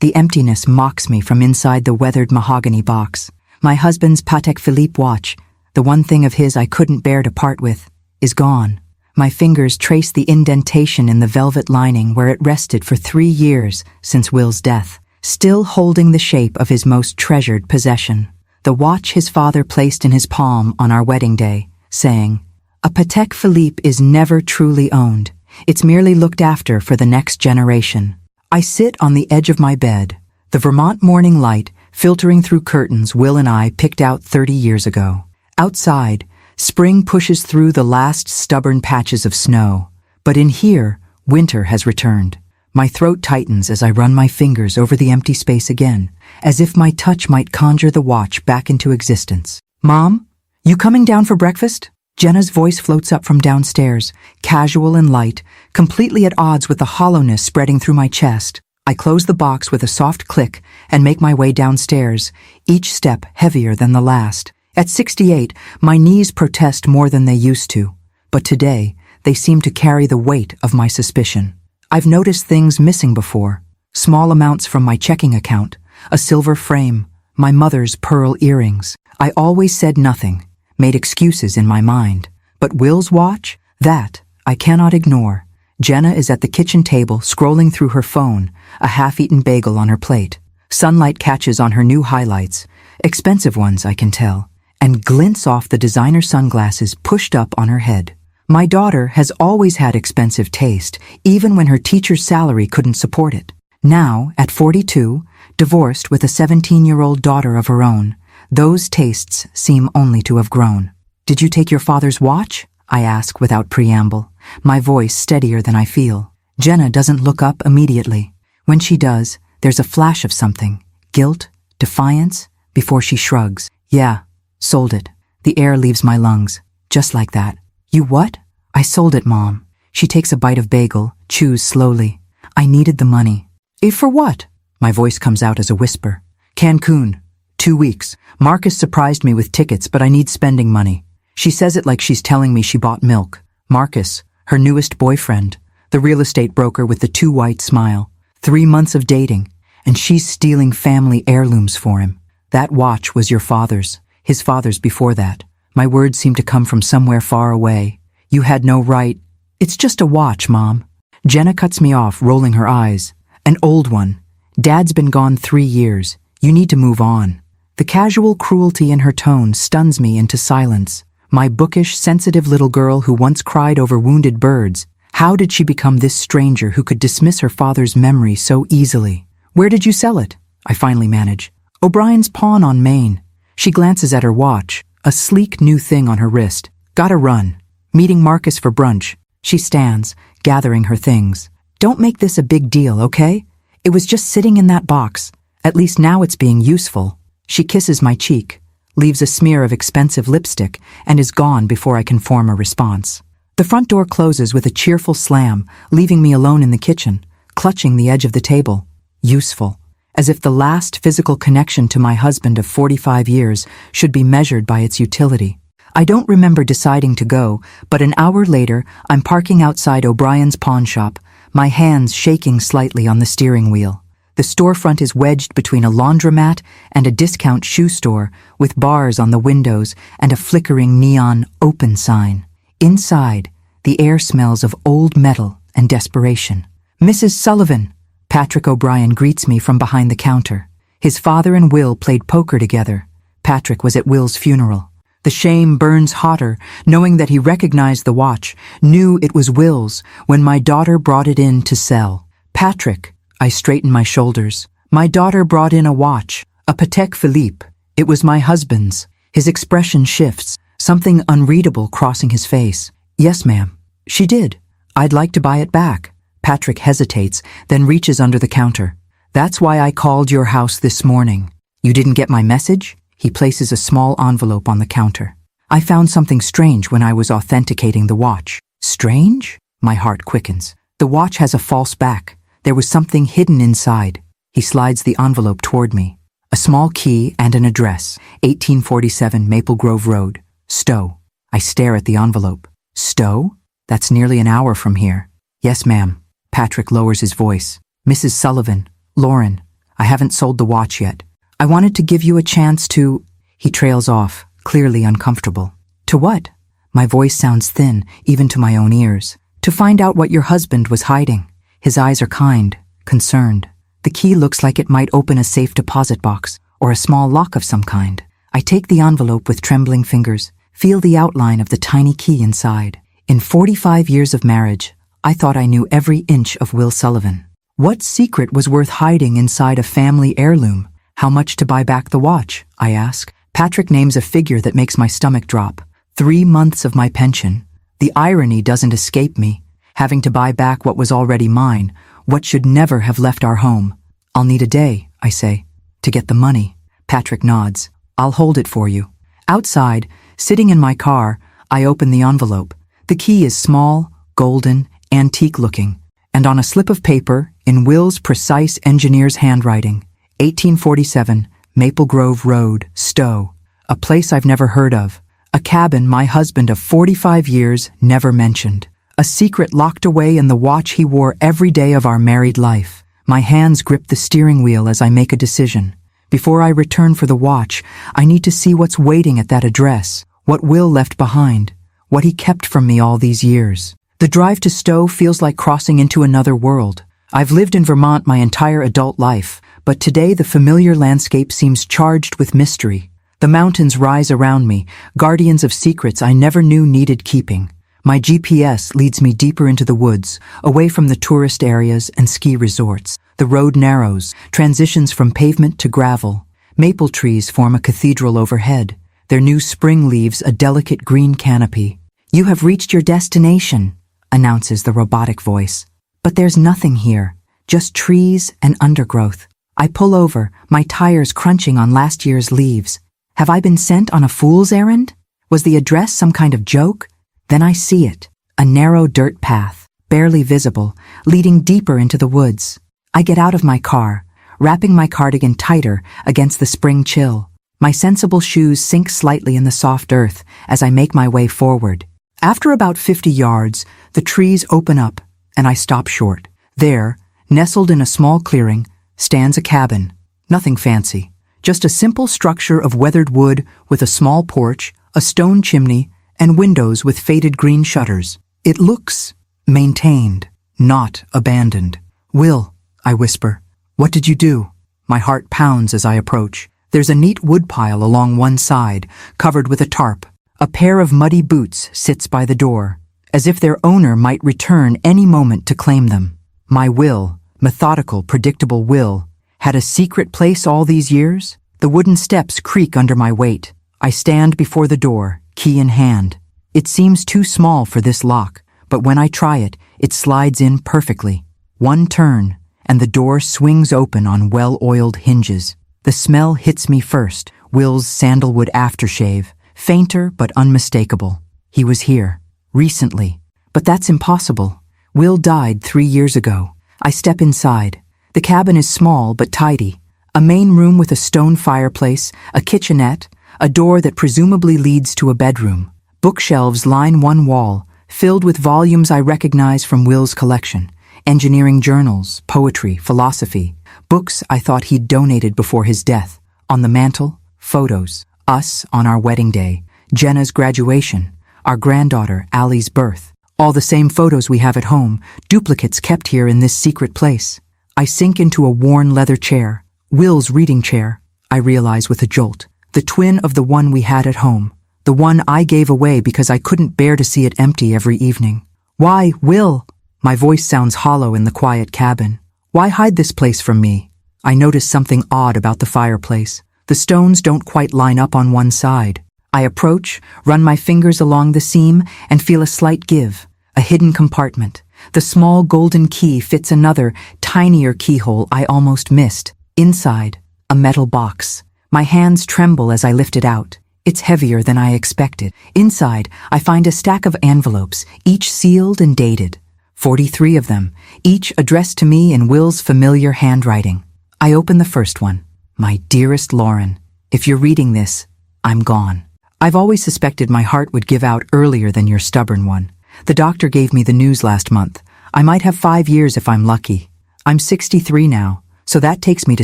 The emptiness mocks me from inside the weathered mahogany box. My husband's Patek Philippe watch, the one thing of his I couldn't bear to part with, is gone. My fingers trace the indentation in the velvet lining where it rested for 3 years since Will's death, still holding the shape of his most treasured possession. The watch his father placed in his palm on our wedding day, saying, "A Patek Philippe is never truly owned. It's merely looked after for the next generation." I sit on the edge of my bed, the Vermont morning light filtering through curtains Will and I picked out 30 years ago. Outside, spring pushes through the last stubborn patches of snow, but in here, winter has returned. My throat tightens as I run my fingers over the empty space again, as if my touch might conjure the watch back into existence. "Mom, you coming down for breakfast?" Jenna's voice floats up from downstairs, casual and light, completely at odds with the hollowness spreading through my chest. I close the box with a soft click and make my way downstairs, each step heavier than the last. At 68, my knees protest more than they used to, but today they seem to carry the weight of my suspicion. I've noticed things missing before, small amounts from my checking account, a silver frame, my mother's pearl earrings. I always said nothing, made excuses in my mind. But Will's watch? That I cannot ignore. Jenna is at the kitchen table scrolling through her phone, a half-eaten bagel on her plate. Sunlight catches on her new highlights, expensive ones I can tell, and glints off the designer sunglasses pushed up on her head. My daughter has always had expensive taste, even when her teacher's salary couldn't support it. Now, at 42, divorced with a 17-year-old daughter of her own, those tastes seem only to have grown. "Did you take your father's watch?" I ask without preamble, my voice steadier than I feel. Jenna doesn't look up immediately. When she does, there's a flash of something, guilt, defiance, before she shrugs. "Yeah, sold it." The air leaves my lungs, just like that. "You what?" "I sold it, Mom." She takes a bite of bagel, chews slowly. "I needed the money." For what?" My voice comes out as a whisper. "Cancun. 2 weeks. Marcus surprised me with tickets, but I need spending money." She says it like she's telling me she bought milk. Marcus, her newest boyfriend, the real estate broker with the too white smile. 3 months of dating, and she's stealing family heirlooms for him. "That watch was your father's, his father's before that." My words seem to come from somewhere far away. "You had no right." "It's just a watch, Mom." Jenna cuts me off, rolling her eyes. "An old one. Dad's been gone 3 years. You need to move on." The casual cruelty in her tone stuns me into silence. My bookish, sensitive little girl who once cried over wounded birds, how did she become this stranger who could dismiss her father's memory so easily? "Where did you sell it?" I finally manage. "O'Brien's pawn on Main." She glances at her watch, a sleek new thing on her wrist. "Gotta run. Meeting Marcus for brunch." She stands, gathering her things. "Don't make this a big deal, okay? It was just sitting in that box. At least now it's being useful." She kisses my cheek, leaves a smear of expensive lipstick, and is gone before I can form a response. The front door closes with a cheerful slam, leaving me alone in the kitchen, clutching the edge of the table. Useful. As if the last physical connection to my husband of 45 years should be measured by its utility. I don't remember deciding to go, but an hour later, I'm parking outside O'Brien's pawn shop, my hands shaking slightly on the steering wheel. The storefront is wedged between a laundromat and a discount shoe store with bars on the windows and a flickering neon open sign. Inside, the air smells of old metal and desperation. "Mrs. Sullivan," Patrick O'Brien greets me from behind the counter. His father and Will played poker together. Patrick was at Will's funeral. The shame burns hotter, knowing that he recognized the watch, knew it was Will's when my daughter brought it in to sell. "Patrick," I straighten my shoulders. "My daughter brought in a watch, a Patek Philippe. It was my husband's." His expression shifts, something unreadable crossing his face. "Yes, ma'am. She did. I'd like to buy it back." Patrick hesitates, then reaches under the counter. "That's why I called your house this morning. You didn't get my message?" He places a small envelope on the counter. "I found something strange when I was authenticating the watch." "Strange?" My heart quickens. "The watch has a false back. There was something hidden inside." He slides the envelope toward me. A small key and an address, 1847 Maple Grove Road, Stowe. I stare at the envelope. "Stowe? That's nearly an hour from here." "Yes, ma'am." Patrick lowers his voice. "Mrs. Sullivan, Lauren, I haven't sold the watch yet. I wanted to give you a chance to—" He trails off, clearly uncomfortable. "To what?" My voice sounds thin, even to my own ears. "To find out what your husband was hiding." His eyes are kind, concerned. The key looks like it might open a safe deposit box, or a small lock of some kind. I take the envelope with trembling fingers, feel the outline of the tiny key inside. In 45 years of marriage, I thought I knew every inch of Will Sullivan. What secret was worth hiding inside a family heirloom? "How much to buy back the watch?" I ask. Patrick names a figure that makes my stomach drop. 3 months of my pension. The irony doesn't escape me. Having to buy back what was already mine, what should never have left our home. "I'll need a day," I say, "to get the money." Patrick nods. "I'll hold it for you." Outside, sitting in my car, I open the envelope. The key is small, golden, antique-looking, and on a slip of paper, in Will's precise engineer's handwriting, 1847, Maple Grove Road, Stowe, a place I've never heard of, a cabin my husband of 45 years never mentioned, a secret locked away in the watch he wore every day of our married life. My hands grip the steering wheel as I make a decision. Before I return for the watch, I need to see what's waiting at that address, what Will left behind, what he kept from me all these years. The drive to Stowe feels like crossing into another world. I've lived in Vermont my entire adult life, but today the familiar landscape seems charged with mystery. The mountains rise around me, guardians of secrets I never knew needed keeping. My GPS leads me deeper into the woods, away from the tourist areas and ski resorts. The road narrows, transitions from pavement to gravel. Maple trees form a cathedral overhead, their new spring leaves a delicate green canopy. "You have reached your destination," announces the robotic voice. But there's nothing here, just trees and undergrowth. I pull over, my tires crunching on last year's leaves. Have I been sent on a fool's errand? Was the address some kind of joke? Then I see it, a narrow dirt path, barely visible, leading deeper into the woods. I get out of my car, wrapping my cardigan tighter against the spring chill. My sensible shoes sink slightly in the soft earth as I make my way forward. After about 50 yards, the trees open up, and I stop short. There, nestled in a small clearing, stands a cabin. Nothing fancy, just a simple structure of weathered wood with a small porch, a stone chimney, and windows with faded green shutters. It looks maintained, not abandoned. "Will," I whisper, "what did you do?" My heart pounds as I approach. There's a neat woodpile along one side, covered with a tarp. A pair of muddy boots sits by the door, as if their owner might return any moment to claim them. My Will, methodical, predictable Will, had a secret place all these years? The wooden steps creak under my weight. I stand before the door, key in hand. It seems too small for this lock, but when I try it, it slides in perfectly. One turn, and the door swings open on well-oiled hinges. The smell hits me first, Will's sandalwood aftershave, fainter but unmistakable. He was here, recently. But that's impossible. Will died 3 years ago. I step inside. The cabin is small but tidy. A main room with a stone fireplace, a kitchenette, a door that presumably leads to a bedroom. Bookshelves line one wall, filled with volumes I recognize from Will's collection. Engineering journals, poetry, philosophy, books I thought he'd donated before his death. On the mantel, photos. Us on our wedding day, Jenna's graduation, our granddaughter Allie's birth. All the same photos we have at home, duplicates kept here in this secret place. I sink into a worn leather chair, Will's reading chair, I realize with a jolt. The twin of the one we had at home. The one I gave away because I couldn't bear to see it empty every evening. "Why, Will?" My voice sounds hollow in the quiet cabin. "Why hide this place from me?" I notice something odd about the fireplace. The stones don't quite line up on one side. I approach, run my fingers along the seam, and feel a slight give. A hidden compartment. The small golden key fits another, tinier keyhole I almost missed. Inside, a metal box. My hands tremble as I lift it out. It's heavier than I expected. Inside, I find a stack of envelopes, each sealed and dated. 43 of them, each addressed to me in Will's familiar handwriting. I open the first one. "My dearest Lauren, if you're reading this, I'm gone. I've always suspected my heart would give out earlier than your stubborn one. The doctor gave me the news last month. I might have 5 years if I'm lucky. I'm 63 now, So that takes me to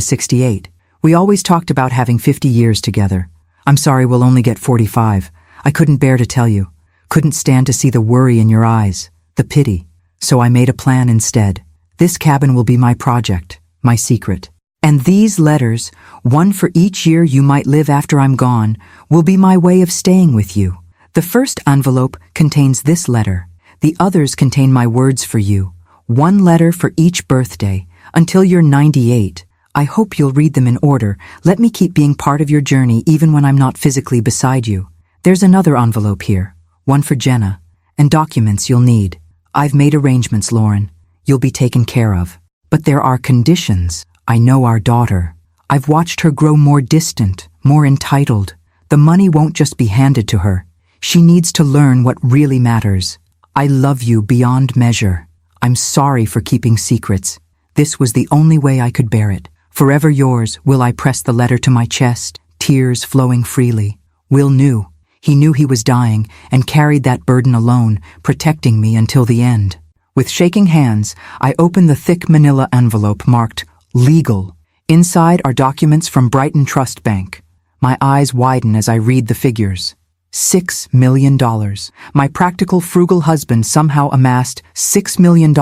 68. We always talked about having 50 years together. I'm sorry we'll only get 45. I couldn't bear to tell you. Couldn't stand to see the worry in your eyes, the pity. So I made a plan instead. This cabin will be my project, my secret. And these letters, one for each year you might live after I'm gone, will be my way of staying with you. The first envelope contains this letter. The others contain my words for you. One letter for each birthday, until you're 98. I hope you'll read them in order. Let me keep being part of your journey even when I'm not physically beside you. There's another envelope here, one for Jenna, and documents you'll need. I've made arrangements, Lauren. You'll be taken care of. But there are conditions. I know our daughter. I've watched her grow more distant, more entitled. The money won't just be handed to her. She needs to learn what really matters. I love you beyond measure. I'm sorry for keeping secrets. This was the only way I could bear it. Forever yours, Will. I pressed the letter to my chest, tears flowing freely. Will knew. He knew he was dying and carried that burden alone, protecting me until the end. With shaking hands, I opened the thick manila envelope marked legal. Inside are documents from Brighton Trust Bank. My eyes widen as I read the figures. $6 million. My practical, frugal husband somehow amassed $6 million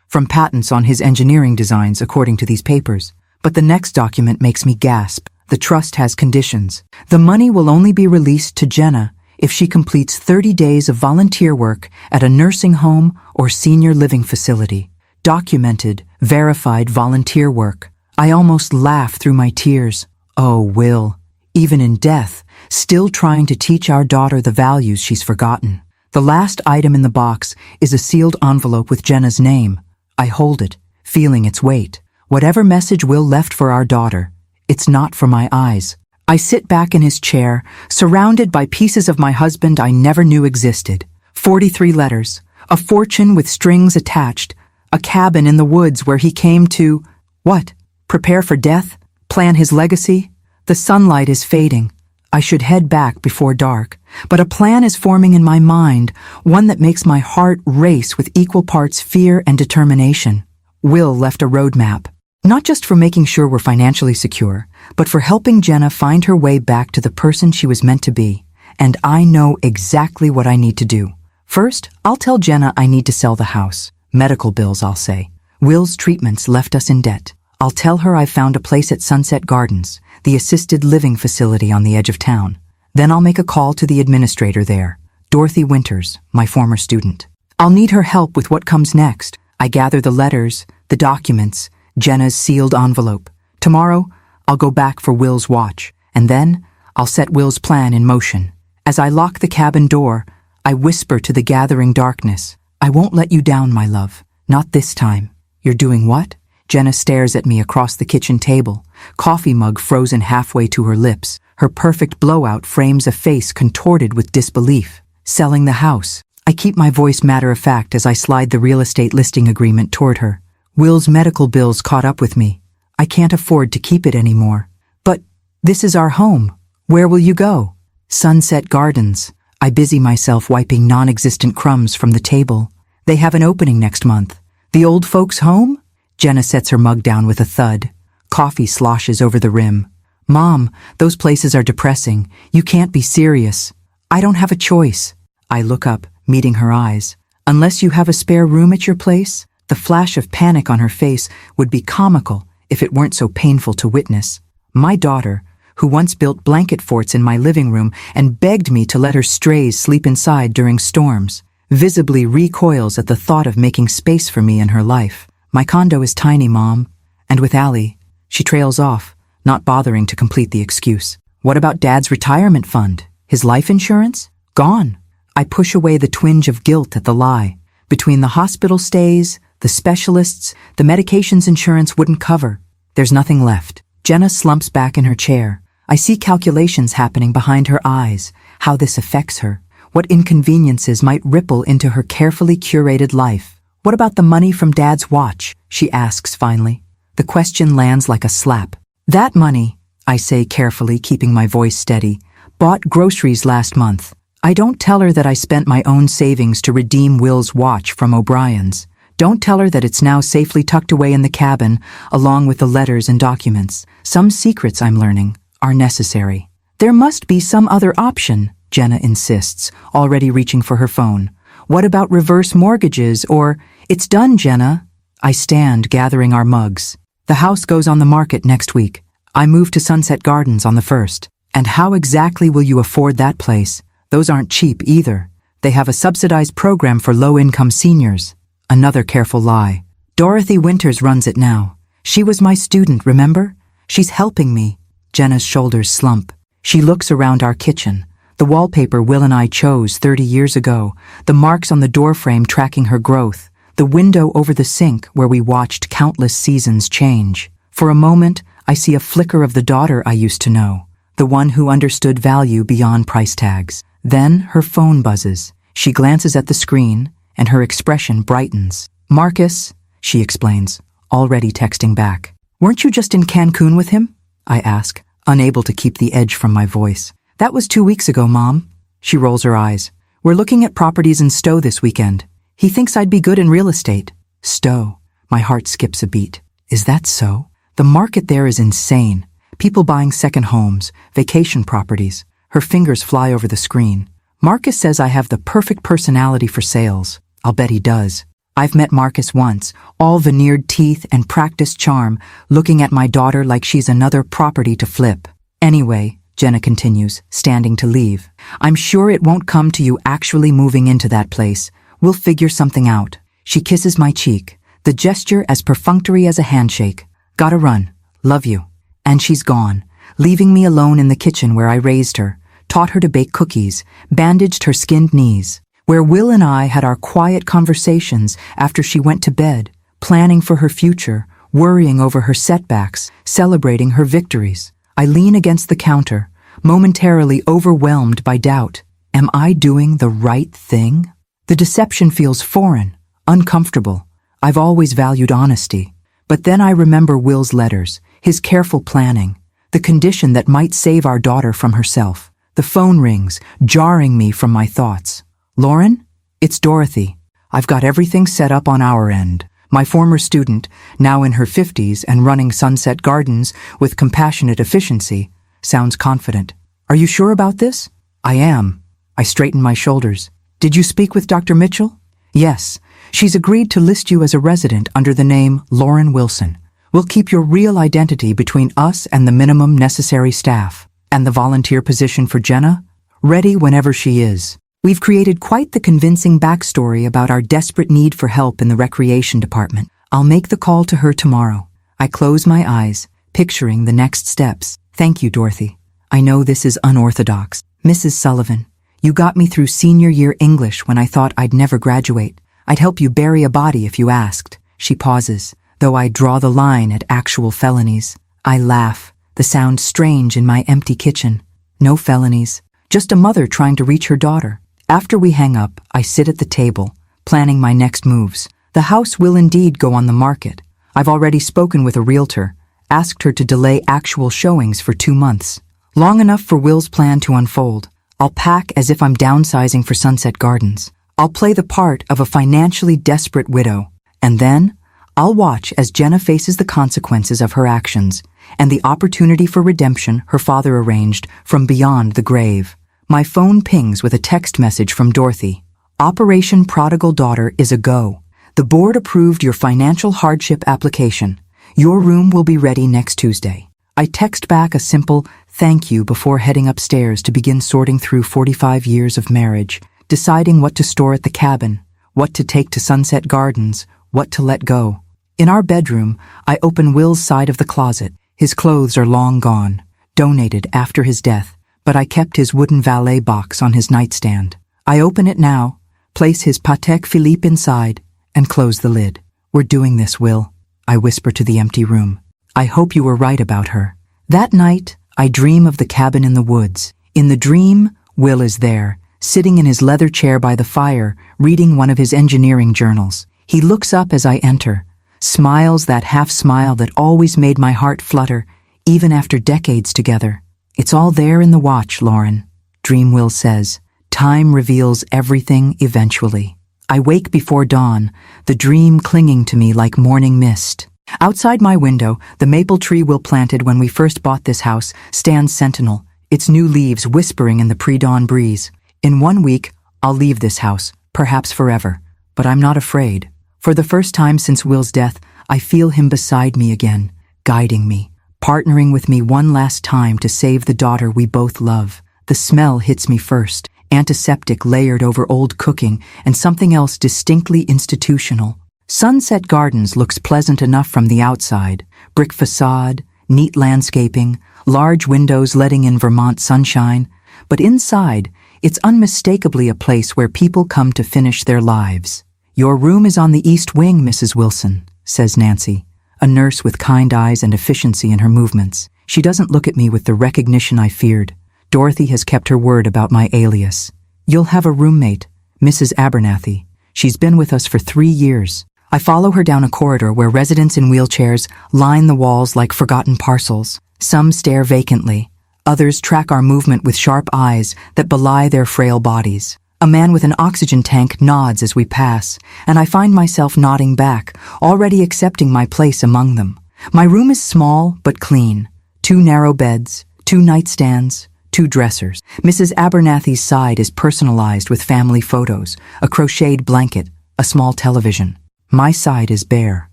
from patents on his engineering designs, according to these papers. But the next document makes me gasp. The trust has conditions. The money will only be released to Jenna if she completes 30 days of volunteer work at a nursing home or senior living facility. Documented, verified volunteer work. I almost laugh through my tears. Oh, Will, even in death, still trying to teach our daughter the values she's forgotten. The last item in the box is a sealed envelope with Jenna's name. I hold it, feeling its weight. Whatever message Will left for our daughter, it's not for my eyes. I sit back in his chair, surrounded by pieces of my husband I never knew existed. 43 letters, a fortune with strings attached, a cabin in the woods where he came to, what? Prepare for death? Plan his legacy? The sunlight is fading. I should head back before dark, but a plan is forming in my mind, one that makes my heart race with equal parts fear and determination. Will left a roadmap. Not just for making sure we're financially secure, but for helping Jenna find her way back to the person she was meant to be. And I know exactly what I need to do. First, I'll tell Jenna I need to sell the house. Medical bills, I'll say. Will's treatments left us in debt. I'll tell her I've found a place at Sunset Gardens, the assisted living facility on the edge of town. Then I'll make a call to the administrator there, Dorothy Winters, my former student. I'll need her help with what comes next. I gather the letters, the documents, Jenna's sealed envelope. Tomorrow, I'll go back for Will's watch, and then I'll set Will's plan in motion. As I lock the cabin door, I whisper to the gathering darkness, I won't let you down, my love. Not this time. You're doing what? Jenna stares at me across the kitchen table, coffee mug frozen halfway to her lips. Her perfect blowout frames a face contorted with disbelief. Selling the house. I keep my voice matter-of-fact as I slide the real estate listing agreement toward her. Will's medical bills caught up with me. I can't afford to keep it anymore. But this is our home. Where will you go? Sunset Gardens. I busy myself wiping non-existent crumbs from the table. They have an opening next month. The old folks' home? Jenna sets her mug down with a thud. Coffee sloshes over the rim. Mom, those places are depressing. You can't be serious. I don't have a choice. I look up, meeting her eyes. Unless you have a spare room at your place? The flash of panic on her face would be comical if it weren't so painful to witness. My daughter, who once built blanket forts in my living room and begged me to let her strays sleep inside during storms, visibly recoils at the thought of making space for me in her life. My condo is tiny, Mom. And with Allie, she trails off, not bothering to complete the excuse. What about Dad's retirement fund? His life insurance? Gone. I push away the twinge of guilt at the lie. Between the hospital stays, the specialists, the medications insurance wouldn't cover. There's nothing left. Jenna slumps back in her chair. I see calculations happening behind her eyes, how this affects her, what inconveniences might ripple into her carefully curated life. What about the money from Dad's watch? She asks finally. The question lands like a slap. That money, I say carefully, keeping my voice steady, bought groceries last month. I don't tell her that I spent my own savings to redeem Will's watch from O'Brien's. Don't tell her that it's now safely tucked away in the cabin, along with the letters and documents. Some secrets I'm learning are necessary. There must be some other option, Jenna insists, already reaching for her phone. What about reverse mortgages or, it's done, Jenna? I stand, gathering our mugs. The house goes on the market next week. I move to Sunset Gardens on the 1st. And how exactly will you afford that place? Those aren't cheap either. They have a subsidized program for low-income seniors. Another careful lie. Dorothy Winters runs it now. She was my student, remember? She's helping me. Jenna's shoulders slump. She looks around our kitchen. The wallpaper Will and I chose 30 years ago, the marks on the doorframe tracking her growth, the window over the sink where we watched countless seasons change. For a moment, I see a flicker of the daughter I used to know, the one who understood value beyond price tags. Then her phone buzzes. She glances at the screen, and her expression brightens. Marcus, she explains, already texting back. Weren't you just in Cancun with him? I ask, unable to keep the edge from my voice. That was 2 weeks ago, Mom. She rolls her eyes. We're looking at properties in Stowe this weekend. He thinks I'd be good in real estate. Stowe. My heart skips a beat. Is that so? The market there is insane. People buying second homes, vacation properties. Her fingers fly over the screen. Marcus says I have the perfect personality for sales. I'll bet he does. I've met Marcus once, all veneered teeth and practiced charm, looking at my daughter like she's another property to flip. Anyway, Jenna continues, standing to leave. I'm sure it won't come to you actually moving into that place. We'll figure something out. She kisses my cheek, the gesture as perfunctory as a handshake. Gotta run. Love you. And she's gone, leaving me alone in the kitchen where I raised her, taught her to bake cookies, bandaged her skinned knees, where Will and I had our quiet conversations after she went to bed, planning for her future, worrying over her setbacks, celebrating her victories. I lean against the counter, momentarily overwhelmed by doubt. Am I doing the right thing? The deception feels foreign, uncomfortable. I've always valued honesty. But then I remember Will's letters, his careful planning, the condition that might save our daughter from herself. The phone rings, jarring me from my thoughts. Lauren? It's Dorothy. I've got everything set up on our end. My former student, now in her 50s and running Sunset Gardens with compassionate efficiency, sounds confident. Are you sure about this? I am. I straighten my shoulders. Did you speak with Dr. Mitchell? Yes. She's agreed to list you as a resident under the name Lauren Wilson. We'll keep your real identity between us and the minimum necessary staff. And the volunteer position for Jenna? Ready whenever she is. We've created quite the convincing backstory about our desperate need for help in the recreation department. I'll make the call to her tomorrow. I close my eyes, picturing the next steps. Thank you, Dorothy. I know this is unorthodox. Mrs. Sullivan, you got me through senior year English when I thought I'd never graduate. I'd help you bury a body if you asked. She pauses, though I draw the line at actual felonies. I laugh, the sound strange in my empty kitchen. No felonies, just a mother trying to reach her daughter. After we hang up, I sit at the table, planning my next moves. The house will indeed go on the market. I've already spoken with a realtor, asked her to delay actual showings for 2 months. Long enough for Will's plan to unfold. I'll pack as if I'm downsizing for Sunset Gardens. I'll play the part of a financially desperate widow. And then, I'll watch as Jenna faces the consequences of her actions and the opportunity for redemption her father arranged from beyond the grave. My phone pings with a text message from Dorothy. Operation Prodigal Daughter is a go. The board approved your financial hardship application. Your room will be ready next Tuesday. I text back a simple thank you before heading upstairs to begin sorting through 45 years of marriage, deciding what to store at the cabin, what to take to Sunset Gardens, what to let go. In our bedroom, I open Will's side of the closet. His clothes are long gone, donated after his death, but I kept his wooden valet box on his nightstand. I open it now, place his Patek Philippe inside, and close the lid. We're doing this, Will, I whisper to the empty room. I hope you were right about her. That night, I dream of the cabin in the woods. In the dream, Will is there, sitting in his leather chair by the fire, reading one of his engineering journals. He looks up as I enter, smiles that half smile that always made my heart flutter, even after decades together. It's all there in the watch, Lauren, Dream Will says. Time reveals everything eventually. I wake before dawn, the dream clinging to me like morning mist. Outside my window, the maple tree Will planted when we first bought this house stands sentinel, its new leaves whispering in the pre-dawn breeze. In 1 week, I'll leave this house, perhaps forever. But I'm not afraid. For the first time since Will's death, I feel him beside me again, guiding me, partnering with me one last time to save the daughter we both love. The smell hits me first, antiseptic layered over old cooking and something else distinctly institutional. Sunset Gardens looks pleasant enough from the outside. Brick facade, neat landscaping, large windows letting in Vermont sunshine. But inside, it's unmistakably a place where people come to finish their lives. "Your room is on the east wing, Mrs. Wilson," says Nancy, a nurse with kind eyes and efficiency in her movements. She doesn't look at me with the recognition I feared. Dorothy has kept her word about my alias. "You'll have a roommate, Mrs. Abernathy. She's been with us for 3 years." I follow her down a corridor where residents in wheelchairs line the walls like forgotten parcels. Some stare vacantly. Others track our movement with sharp eyes that belie their frail bodies. A man with an oxygen tank nods as we pass, and I find myself nodding back, already accepting my place among them. My room is small but clean. 2 narrow beds, 2 nightstands, 2 dressers. Mrs. Abernathy's side is personalized with family photos, a crocheted blanket, a small television. My side is bare,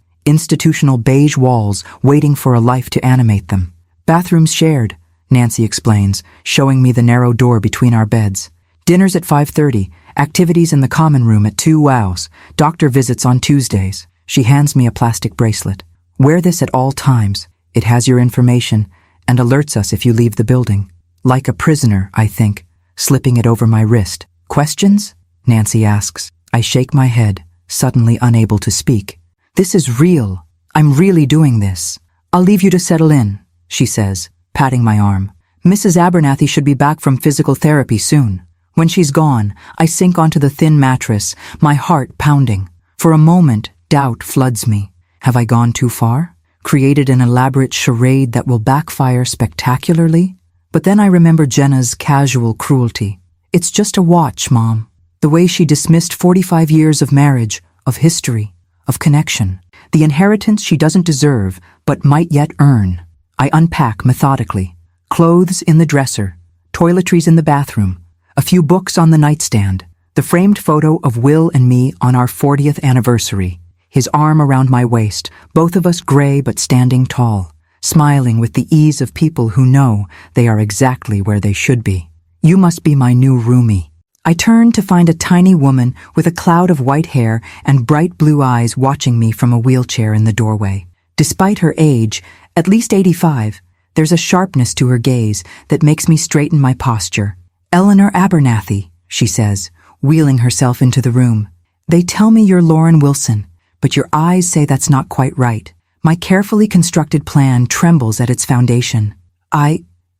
institutional beige walls waiting for a life to animate them. "Bathrooms shared," Nancy explains, showing me the narrow door between our beds. "Dinners at 5:30, activities in the common room at 2 wows, doctor visits on Tuesdays." She hands me a plastic bracelet. "Wear this at all times. It has your information and alerts us if you leave the building." Like a prisoner, I think, slipping it over my wrist. "Questions?" Nancy asks. I shake my head, suddenly unable to speak. "This is real. I'm really doing this." "I'll leave you to settle in," she says, patting my arm. "Mrs. Abernathy should be back from physical therapy soon." When she's gone, I sink onto the thin mattress, my heart pounding. For a moment, doubt floods me. Have I gone too far? Created an elaborate charade that will backfire spectacularly? But then I remember Jenna's casual cruelty. "It's just a watch, Mom." The way she dismissed 45 years of marriage, of history, of connection. The inheritance she doesn't deserve, but might yet earn. I unpack methodically. Clothes in the dresser, toiletries in the bathroom, a few books on the nightstand, the framed photo of Will and me on our 40th anniversary, his arm around my waist, both of us gray but standing tall, smiling with the ease of people who know they are exactly where they should be. "You must be my new roomie." I turn to find a tiny woman with a cloud of white hair and bright blue eyes watching me from a wheelchair in the doorway. Despite her age, at least 85, there's a sharpness to her gaze that makes me straighten my posture. "Eleanor Abernathy," she says, wheeling herself into the room. "They tell me you're Lauren Wilson, but your eyes say that's not quite right." My carefully constructed plan trembles at its foundation.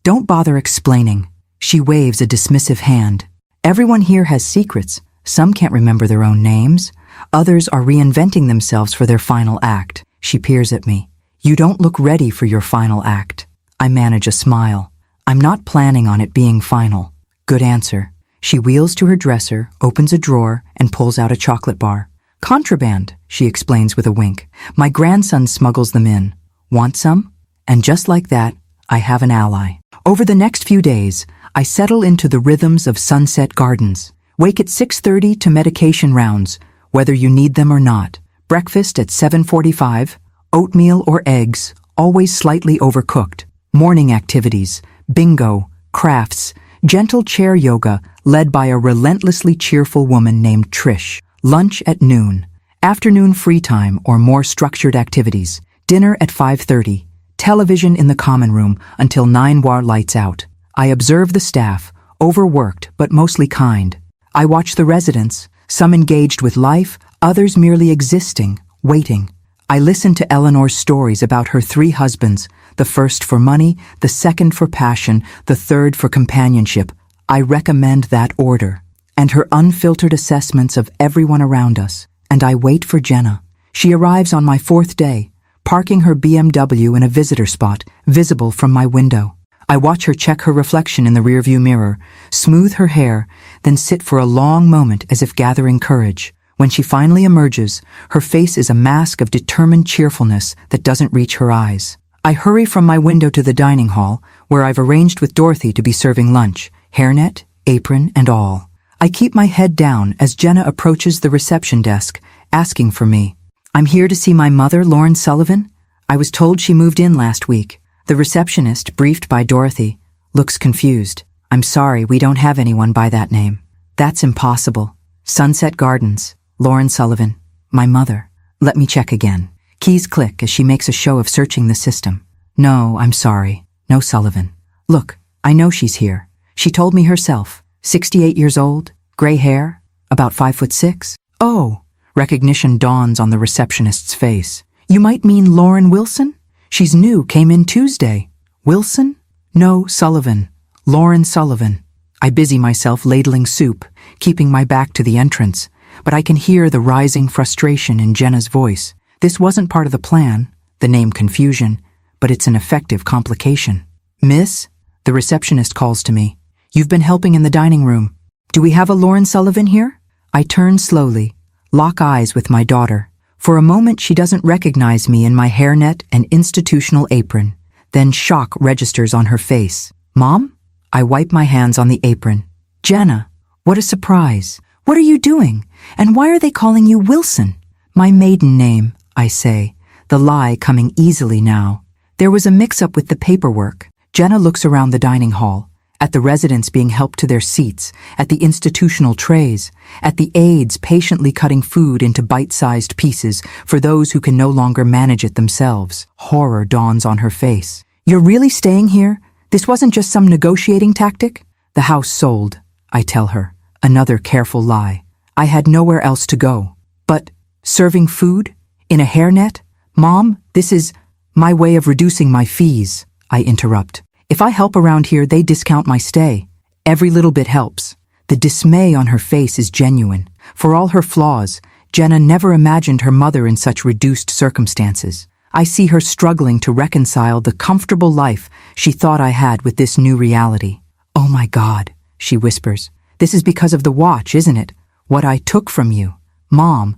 Don't bother explaining." She waves a dismissive hand. "Everyone here has secrets. Some can't remember their own names. Others are reinventing themselves for their final act." She peers at me. "You don't look ready for your final act." I manage a smile. "I'm not planning on it being final." "Good answer." She wheels to her dresser, opens a drawer, and pulls out a chocolate bar. "Contraband," she explains with a wink. "My grandson smuggles them in. Want some?" And just like that, I have an ally. Over the next few days, I settle into the rhythms of Sunset Gardens. Wake at 6:30 to medication rounds, whether you need them or not. Breakfast at 7:45, oatmeal or eggs, always slightly overcooked. Morning activities, bingo, crafts, gentle chair yoga led by a relentlessly cheerful woman named Trish. Lunch at noon. Afternoon free time or more structured activities. Dinner at 5:30. Television in the common room until 9 war lights out. I observe the staff, overworked but mostly kind. I watch the residents, some engaged with life, others merely existing, waiting. I listen to Eleanor's stories about her 3 husbands, the first for money, the second for passion, the third for companionship. I recommend that order. And her unfiltered assessments of everyone around us. And I wait for Jenna. She arrives on my 4th day, parking her BMW in a visitor spot, visible from my window. I watch her check her reflection in the rearview mirror, smooth her hair, then sit for a long moment as if gathering courage. When she finally emerges, her face is a mask of determined cheerfulness that doesn't reach her eyes. I hurry from my window to the dining hall, where I've arranged with Dorothy to be serving lunch, hairnet, apron, and all. I keep my head down as Jenna approaches the reception desk, asking for me. "I'm here to see my mother, Lauren Sullivan. I was told she moved in last week." The receptionist, briefed by Dorothy, looks confused. "I'm sorry, we don't have anyone by that name." "That's impossible. Sunset Gardens, Lauren Sullivan, my mother." Let me check again. Keys click as she makes a show of searching the system. "No, I'm sorry. No Sullivan. Look, I know she's here. She told me herself. 68 years old, gray hair, about 5'6". Oh, recognition dawns on the receptionist's face. "You might mean Lauren Wilson? She's new, came in Tuesday." "Wilson? No, Sullivan. Lauren Sullivan." I busy myself ladling soup, keeping my back to the entrance, but I can hear the rising frustration in Jenna's voice. This wasn't part of the plan, the name confusion, but it's an effective complication. "Miss?" The receptionist calls to me. "You've been helping in the dining room. Do we have a Lauren Sullivan here?" I turn slowly, lock eyes with my daughter. For a moment she doesn't recognize me in my hairnet and institutional apron. Then shock registers on her face. "Mom?" I wipe my hands on the apron. "Jenna, what a surprise. What are you doing? And why are they calling you Wilson?" "My maiden name," I say, the lie coming easily now. "There was a mix-up with the paperwork." Jenna looks around the dining hall, at the residents being helped to their seats, at the institutional trays, at the aides patiently cutting food into bite-sized pieces for those who can no longer manage it themselves. Horror dawns on her face. "You're really staying here? This wasn't just some negotiating tactic?" "The house sold," I tell her. Another careful lie. I had nowhere else to go. "But serving food? In a hairnet? Mom, this is my way of reducing my fees," I interrupt. "If I help around here, they discount my stay. Every little bit helps." The dismay on her face is genuine. For all her flaws, Jenna never imagined her mother in such reduced circumstances. I see her struggling to reconcile the comfortable life she thought I had with this new reality. "Oh my God," she whispers. "This is because of the watch, isn't it? What I took from you. Mom,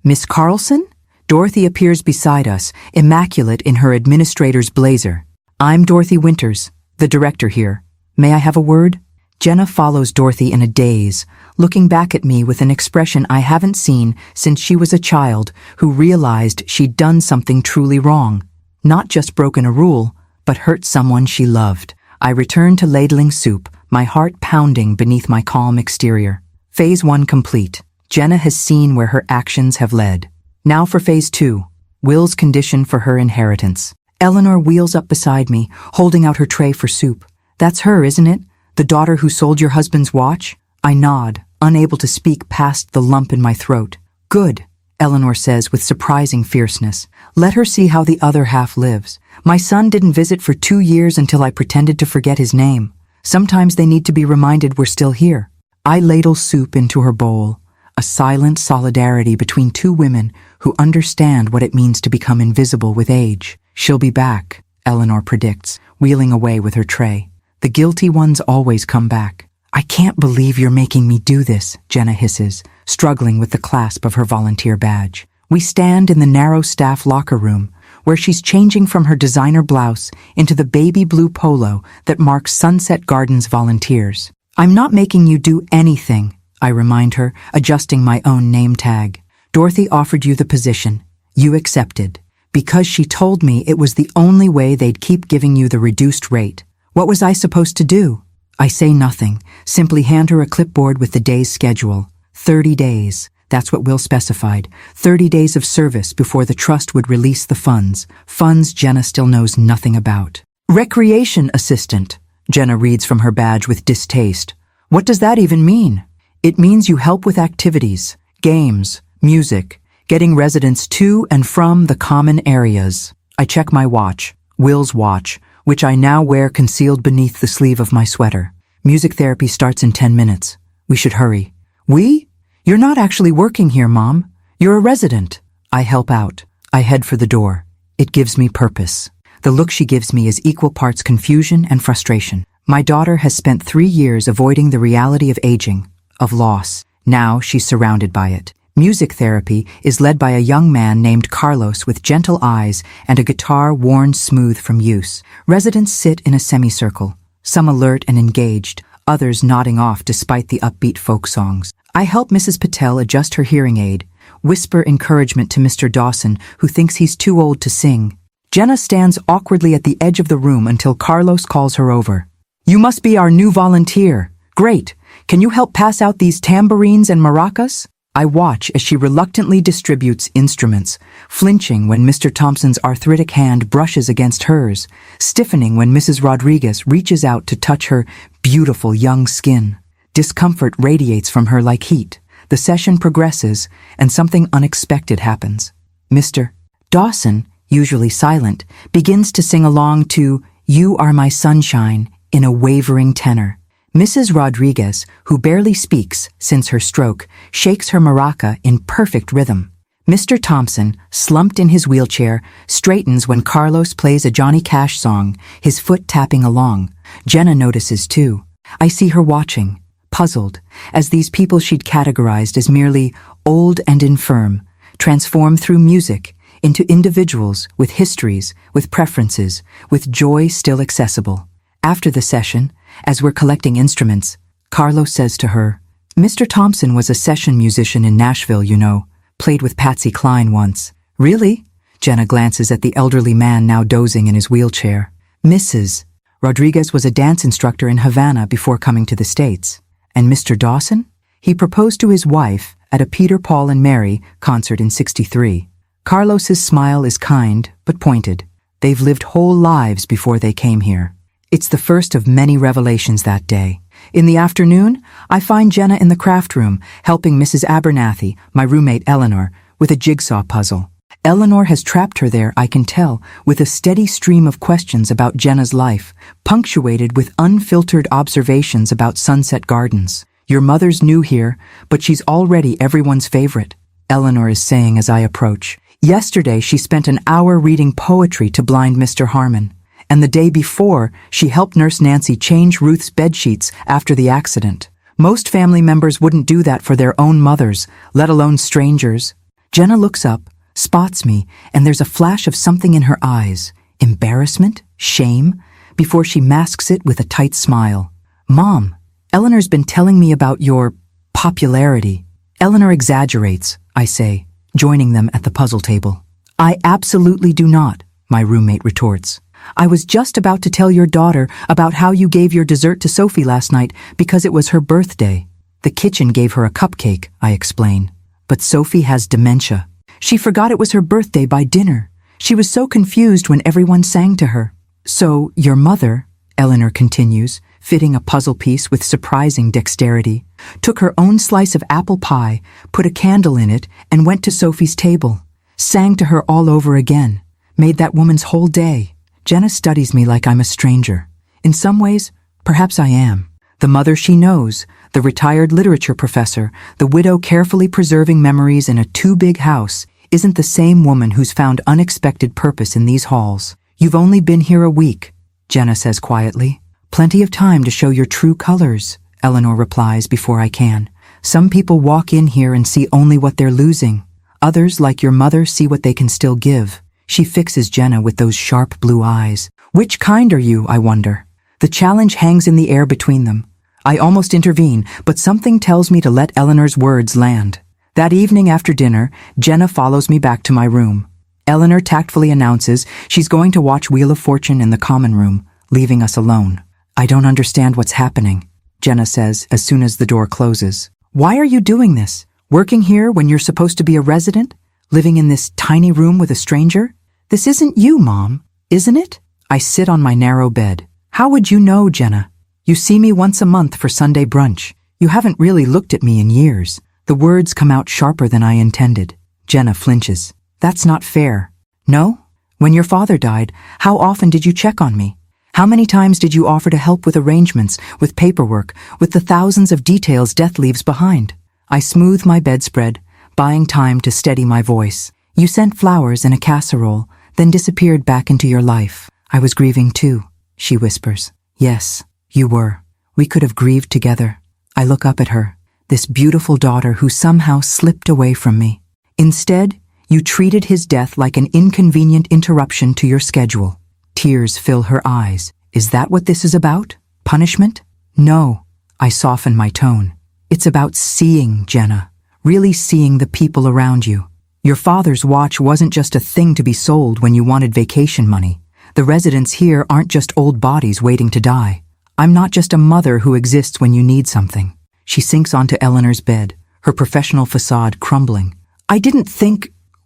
Miss Carlson?" Dorothy appears beside us, immaculate in her administrator's blazer. "I'm Dorothy Winters, the director here. May I have a word?" Jenna follows Dorothy in a daze, looking back at me with an expression I haven't seen since she was a child who realized she'd done something truly wrong. Not just broken a rule, but hurt someone she loved. I return to ladling soup, my heart pounding beneath my calm exterior. Phase 1 complete. Jenna has seen where her actions have led. Now for Phase 2, Will's condition for her inheritance. Eleanor wheels up beside me, holding out her tray for soup. "That's her, isn't it? The daughter who sold your husband's watch?" I nod, unable to speak past the lump in my throat. "Good," Eleanor says with surprising fierceness. "Let her see how the other half lives. My son didn't visit for 2 years until I pretended to forget his name. Sometimes they need to be reminded we're still here." I ladle soup into her bowl, a silent solidarity between two women who understand what it means to become invisible with age. "She'll be back," Eleanor predicts, wheeling away with her tray. "The guilty ones always come back." "I can't believe you're making me do this," Jenna hisses, struggling with the clasp of her volunteer badge. We stand in the narrow staff locker room, where she's changing from her designer blouse into the baby blue polo that marks Sunset Gardens volunteers. "I'm not making you do anything," I remind her, adjusting my own name tag. "Dorothy offered you the position. You accepted. Because she told me it was the only way they'd keep giving you the reduced rate. What was I supposed to do?" I say nothing, simply hand her a clipboard with the day's schedule. 30 days. That's what Will specified. 30 days of service before the trust would release the funds. Funds Jenna still knows nothing about. "Recreation assistant," Jenna reads from her badge with distaste. "What does that even mean?" "It means you help with activities, games, music, getting residents to and from the common areas." I check my watch, Will's watch, which I now wear concealed beneath the sleeve of my sweater. "Music therapy starts in 10 minutes. We should hurry." "We? You're not actually working here, Mom. You're a resident." I help out. I head for the door. It gives me purpose. The look she gives me is equal parts confusion and frustration. My daughter has spent 3 years avoiding the reality of aging, of loss, Now she's surrounded by it. Music therapy is led by a young man named Carlos with gentle eyes and a guitar worn smooth from use. Residents sit in a semicircle, some alert and engaged, others nodding off despite the upbeat folk songs. I help Mrs. Patel adjust her hearing aid, whisper encouragement to Mr. Dawson, who thinks he's too old to sing. Jenna stands awkwardly at the edge of the room until Carlos calls her over. "You must be our new volunteer. Great. Can you help pass out these tambourines and maracas?" I watch as she reluctantly distributes instruments, flinching when Mr. Thompson's arthritic hand brushes against hers, stiffening when Mrs. Rodriguez reaches out to touch her beautiful young skin. Discomfort radiates from her like heat. The session progresses, and something unexpected happens. Mr. Dawson, usually silent, begins to sing along to "You Are My Sunshine" in a wavering tenor. Mrs. Rodriguez, who barely speaks since her stroke, shakes her maraca in perfect rhythm. Mr. Thompson, slumped in his wheelchair, straightens when Carlos plays a Johnny Cash song, his foot tapping along. Jenna notices too. I see her watching, puzzled, as these people she'd categorized as merely old and infirm, transform through music into individuals with histories, with preferences, with joy still accessible. After the session, as we're collecting instruments, Carlos says to her, "Mr. Thompson was a session musician in Nashville, you know, played with Patsy Cline once." "Really?" Jenna glances at the elderly man now dozing in his wheelchair. "Mrs. Rodriguez was a dance instructor in Havana before coming to the States. And Mr. Dawson? He proposed to his wife at a Peter, Paul and Mary concert in '63. Carlos's smile is kind but pointed. They've lived whole lives before they came here. It's the first of many revelations that day. In the afternoon, I find Jenna in the craft room, helping Mrs. Abernathy, my roommate Eleanor, with a jigsaw puzzle. Eleanor has trapped her there, I can tell, with a steady stream of questions about Jenna's life, punctuated with unfiltered observations about Sunset Gardens. "Your mother's new here, but she's already everyone's favorite," Eleanor is saying as I approach. "Yesterday she spent an hour reading poetry to blind Mr. Harmon. And the day before, she helped Nurse Nancy change Ruth's bedsheets after the accident. Most family members wouldn't do that for their own mothers, let alone strangers." Jenna looks up, spots me, and there's a flash of something in her eyes. Embarrassment? Shame? Before she masks it with a tight smile. "Mom, Eleanor's been telling me about your popularity." "Eleanor exaggerates," I say, joining them at the puzzle table. "I absolutely do not," my roommate retorts. "I was just about to tell your daughter about how you gave your dessert to Sophie last night because it was her birthday. The kitchen gave her a cupcake," I explain. "But Sophie has dementia. She forgot it was her birthday by dinner. She was so confused when everyone sang to her." "So, your mother," Eleanor continues, fitting a puzzle piece with surprising dexterity, "took her own slice of apple pie, put a candle in it, and went to Sophie's table. Sang to her all over again. Made that woman's whole day." Jenna studies me like I'm a stranger. In some ways, perhaps I am. The mother she knows, the retired literature professor, the widow carefully preserving memories in a too-big house, isn't the same woman who's found unexpected purpose in these halls. "You've only been here a week," Jenna says quietly. "Plenty of time to show your true colors," Eleanor replies before I can. "Some people walk in here and see only what they're losing. Others, like your mother, see what they can still give." She fixes Jenna with those sharp blue eyes. "Which kind are you, I wonder?" The challenge hangs in the air between them. I almost intervene, but something tells me to let Eleanor's words land. That evening after dinner, Jenna follows me back to my room. Eleanor tactfully announces she's going to watch Wheel of Fortune in the common room, leaving us alone. "I don't understand what's happening," Jenna says as soon as the door closes. "Why are you doing this? Working here when you're supposed to be a resident? Living in this tiny room with a stranger? This isn't you, Mom, isn't it?" I sit on my narrow bed. "How would you know, Jenna? You see me once a month for Sunday brunch. You haven't really looked at me in years." The words come out sharper than I intended. Jenna flinches. "That's not fair." "No? When your father died, how often did you check on me? How many times did you offer to help with arrangements, with paperwork, with the thousands of details death leaves behind?" I smooth my bedspread, buying time to steady my voice. "You sent flowers in a casserole, then disappeared back into your life. I was grieving too," she whispers. "Yes, you were. We could have grieved together." I look up at her. this beautiful daughter who somehow slipped away from me. Instead, you treated his death like an inconvenient interruption to your schedule. Tears fill her eyes. Is that what this is about? Punishment? No. I soften my tone. It's about seeing, Jenna. Really seeing the people around you. Your father's watch wasn't just a thing to be sold when you wanted vacation money. The residents here aren't just old bodies waiting to die. I'm not just a mother who exists when you need something. She sinks onto Eleanor's bed, her professional facade crumbling.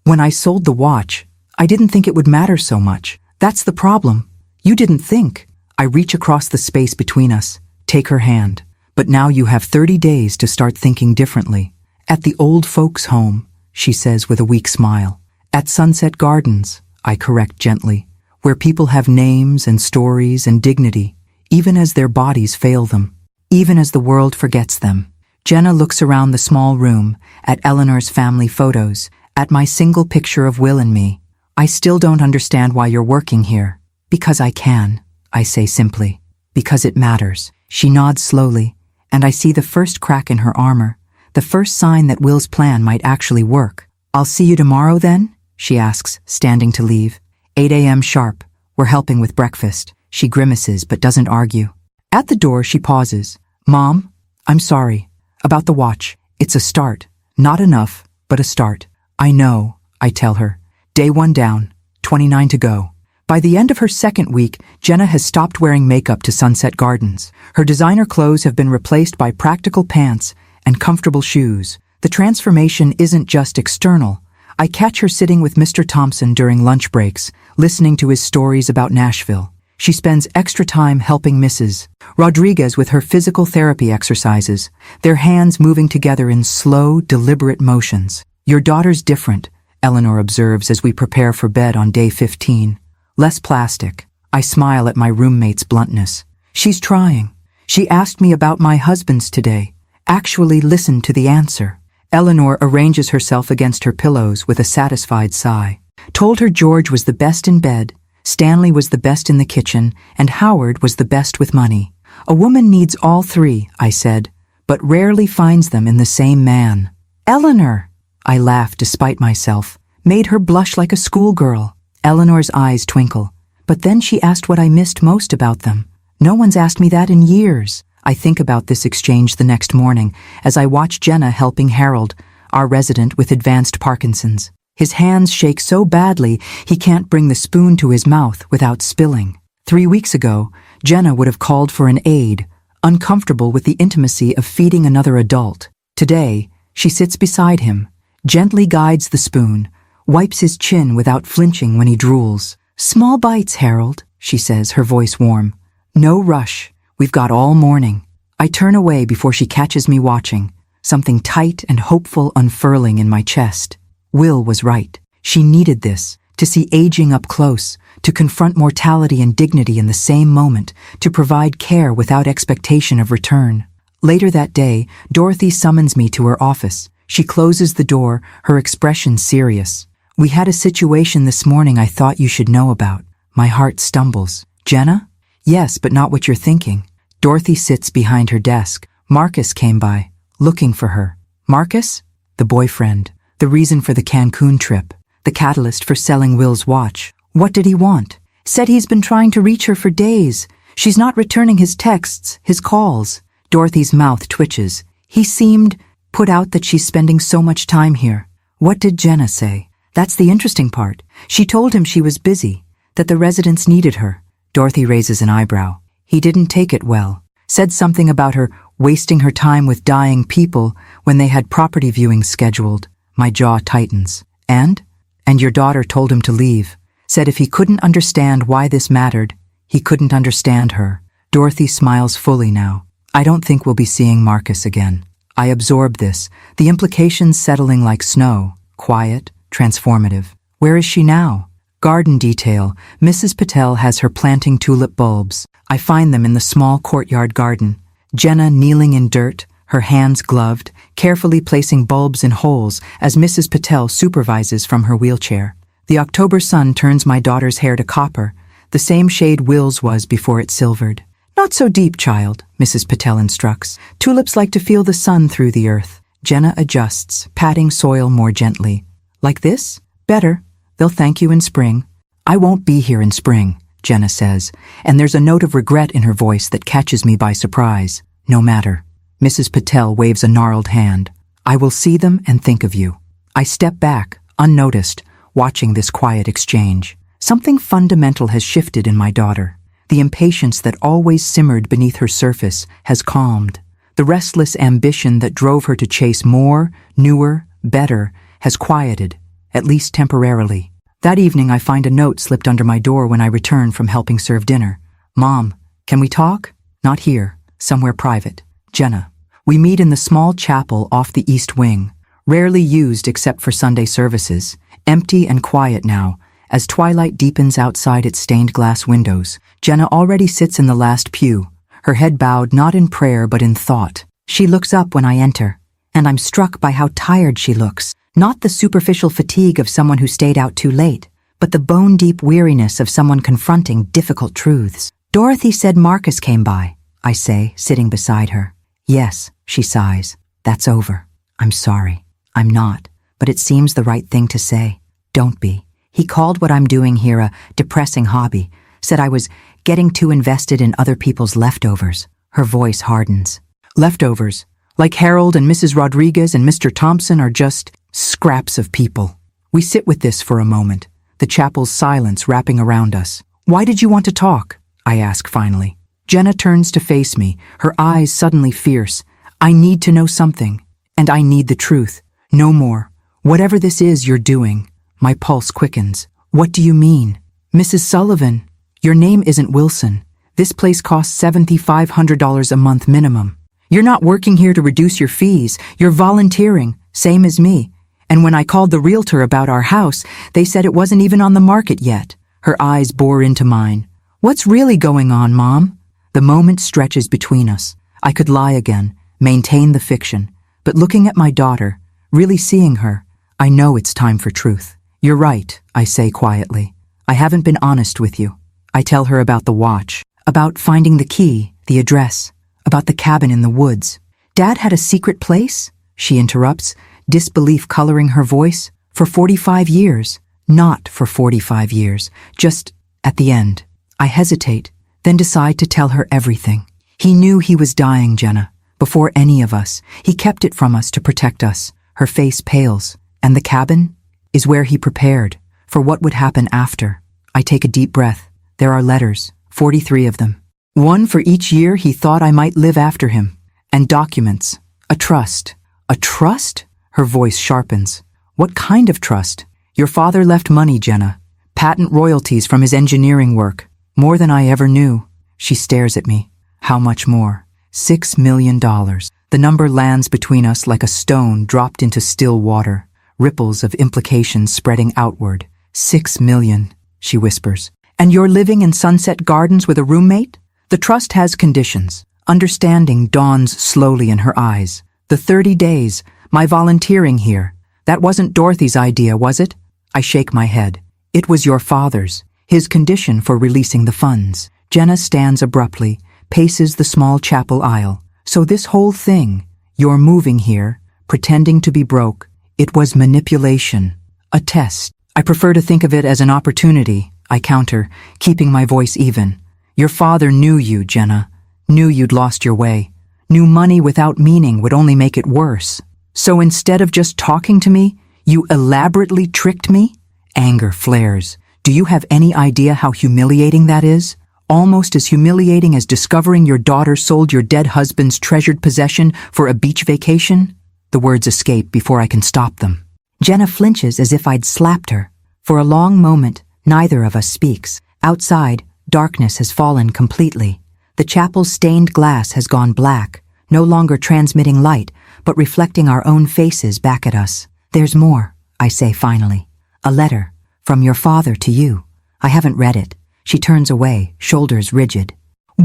When I sold the watch, I didn't think it would matter so much. That's the problem. You didn't think. I reach across the space between us, take her hand. But now you have 30 days to start thinking differently. At the old folks' home, she says with a weak smile. At Sunset Gardens, I correct gently, where people have names and stories and dignity, even as their bodies fail them, even as the world forgets them. Jenna looks around the small room, at Eleanor's family photos, at my single picture of Will and me. I still don't understand why you're working here. Because I can, I say simply. Because it matters. She nods slowly, and I see the first crack in her armor, the first sign that Will's plan might actually work. I'll see you tomorrow then? She asks, standing to leave. 8 a.m. sharp. We're helping with breakfast. She grimaces but doesn't argue. At the door, she pauses. Mom, I'm sorry. About the watch. It's a start. Not enough, but a start. I know, I tell her. Day 1 down, 29 to go. By the end of her second week, Jenna has stopped wearing makeup to Sunset Gardens. Her designer clothes have been replaced by practical pants and comfortable shoes. The transformation isn't just external. I catch her sitting with Mr. Thompson during lunch breaks, listening to his stories about Nashville. She spends extra time helping Mrs. Rodriguez with her physical therapy exercises, their hands moving together in slow, deliberate motions. Your daughter's different, Eleanor observes as we prepare for bed on day 15. Less plastic. I smile at my roommate's bluntness. She's trying. She asked me about my husband's today. Actually listened to the answer. Eleanor arranges herself against her pillows with a satisfied sigh. Told her George was the best in bed, Stanley was the best in the kitchen, and Howard was the best with money. A woman needs all three, I said, but rarely finds them in the same man. Eleanor! I laughed despite myself, made her blush like a schoolgirl. Eleanor's eyes twinkle, but then she asked what I missed most about them. No one's asked me that in years. I think about this exchange the next morning as I watch Jenna helping Harold, our resident with advanced Parkinson's. His hands shake so badly he can't bring the spoon to his mouth without spilling. 3 weeks ago, Jenna would have called for an aide, uncomfortable with the intimacy of feeding another adult. Today, she sits beside him, gently guides the spoon, wipes his chin without flinching when he drools. Small bites, Harold, she says, her voice warm. No rush. We've got all morning. I turn away before she catches me watching, something tight and hopeful unfurling in my chest. Will was right. She needed this, to see aging up close, to confront mortality and dignity in the same moment, to provide care without expectation of return. Later that day, Dorothy summons me to her office. She closes the door, her expression serious. We had a situation this morning I thought you should know about. My heart stumbles. Jenna? Yes, but not what you're thinking. Dorothy sits behind her desk. Marcus came by, looking for her. Marcus? The boyfriend. The reason for the Cancun trip. The catalyst for selling Will's watch. What did he want? Said he's been trying to reach her for days. She's not returning his texts, his calls. Dorothy's mouth twitches. He seemed put out that she's spending so much time here. What did Jenna say? That's the interesting part. She told him she was busy, that the residents needed her. Dorothy raises an eyebrow. He didn't take it well. Said something about her wasting her time with dying people when they had property viewings scheduled. My jaw tightens. And your daughter told him to leave. Said if he couldn't understand why this mattered, he couldn't understand her. Dorothy smiles fully now. I don't think we'll be seeing Marcus again. I absorb this, the implications settling like snow, quiet, transformative. Where is she now? Garden detail. Mrs. Patel has her planting tulip bulbs. I find them in the small courtyard garden. Jenna kneeling in dirt, her hands gloved, carefully placing bulbs in holes as Mrs. Patel supervises from her wheelchair. The October sun turns my daughter's hair to copper, the same shade Will's was before it silvered. Not so deep, child, Mrs. Patel instructs. Tulips like to feel the sun through the earth. Jenna adjusts, patting soil more gently. Like this? Better. They'll thank you in spring. I won't be here in spring, Jenna says, and there's a note of regret in her voice that catches me by surprise. No matter. Mrs. Patel waves a gnarled hand. I will see them and think of you. I step back, unnoticed, watching this quiet exchange. Something fundamental has shifted in my daughter. The impatience that always simmered beneath her surface has calmed. The restless ambition that drove her to chase more, newer, better, has quieted, at least temporarily. That evening I find a note slipped under my door when I return from helping serve dinner. Mom, can we talk? Not here, somewhere private. Jenna. We meet in the small chapel off the east wing, rarely used except for Sunday services, empty and quiet now. As twilight deepens outside its stained glass windows, Jenna already sits in the last pew, her head bowed not in prayer but in thought. She looks up when I enter, and I'm struck by how tired she looks. Not the superficial fatigue of someone who stayed out too late, but the bone-deep weariness of someone confronting difficult truths. Dorothy said Marcus came by, I say, sitting beside her. Yes, she sighs. That's over. I'm sorry. I'm not, but it seems the right thing to say. Don't be. He called what I'm doing here a depressing hobby, said I was getting too invested in other people's leftovers. Her voice hardens. Leftovers, like Harold and Mrs. Rodriguez and Mr. Thompson, are just scraps of people. We sit with this for a moment, the chapel's silence wrapping around us. Why did you want to talk? I ask finally. Jenna turns to face me, her eyes suddenly fierce. I need to know something, and I need the truth. No more. Whatever this is you're doing. My pulse quickens. What do you mean? Mrs. Sullivan, your name isn't Wilson. This place costs $7,500 a month minimum. You're not working here to reduce your fees. You're volunteering, same as me. And when I called the realtor about our house, they said it wasn't even on the market yet. Her eyes bore into mine. What's really going on, Mom? The moment stretches between us. I could lie again, maintain the fiction. But looking at my daughter, really seeing her, I know it's time for truth. You're right, I say quietly. I haven't been honest with you. I tell her about the watch, about finding the key, the address, about the cabin in the woods. Dad had a secret place? She interrupts, disbelief coloring her voice. For 45 years. Not for 45 years. Just at the end. I hesitate, then decide to tell her everything. He knew he was dying, Jenna, before any of us. He kept it from us to protect us. Her face pales. And the cabin is where he prepared for what would happen after. I take a deep breath. There are letters, 43 of them. One for each year he thought I might live after him. And documents. A trust. A trust? Her voice sharpens. What kind of trust? Your father left money, Jenna. Patent royalties from his engineering work. More than I ever knew. She stares at me. How much more? $6 million. The number lands between us like a stone dropped into still water. Ripples of implications spreading outward. 6 million, she whispers. And you're living in Sunset Gardens with a roommate? The trust has conditions. Understanding dawns slowly in her eyes. The 30 days, my volunteering here. That wasn't Dorothy's idea, was it? I shake my head. It was your father's. His condition for releasing the funds. Jenna stands abruptly, paces the small chapel aisle. So this whole thing, you're moving here, pretending to be broke, it was manipulation. A test. I prefer to think of it as an opportunity, I counter, keeping my voice even. Your father knew you, Jenna. Knew you'd lost your way. Knew money without meaning would only make it worse. So instead of just talking to me, you elaborately tricked me? Anger flares. Do you have any idea how humiliating that is? Almost as humiliating as discovering your daughter sold your dead husband's treasured possession for a beach vacation? The words escape before I can stop them. Jenna flinches as if I'd slapped her. For a long moment, neither of us speaks. Outside, darkness has fallen completely. The chapel's stained glass has gone black, no longer transmitting light, but reflecting our own faces back at us. There's more, I say finally. A letter, from your father to you. I haven't read it. She turns away, shoulders rigid.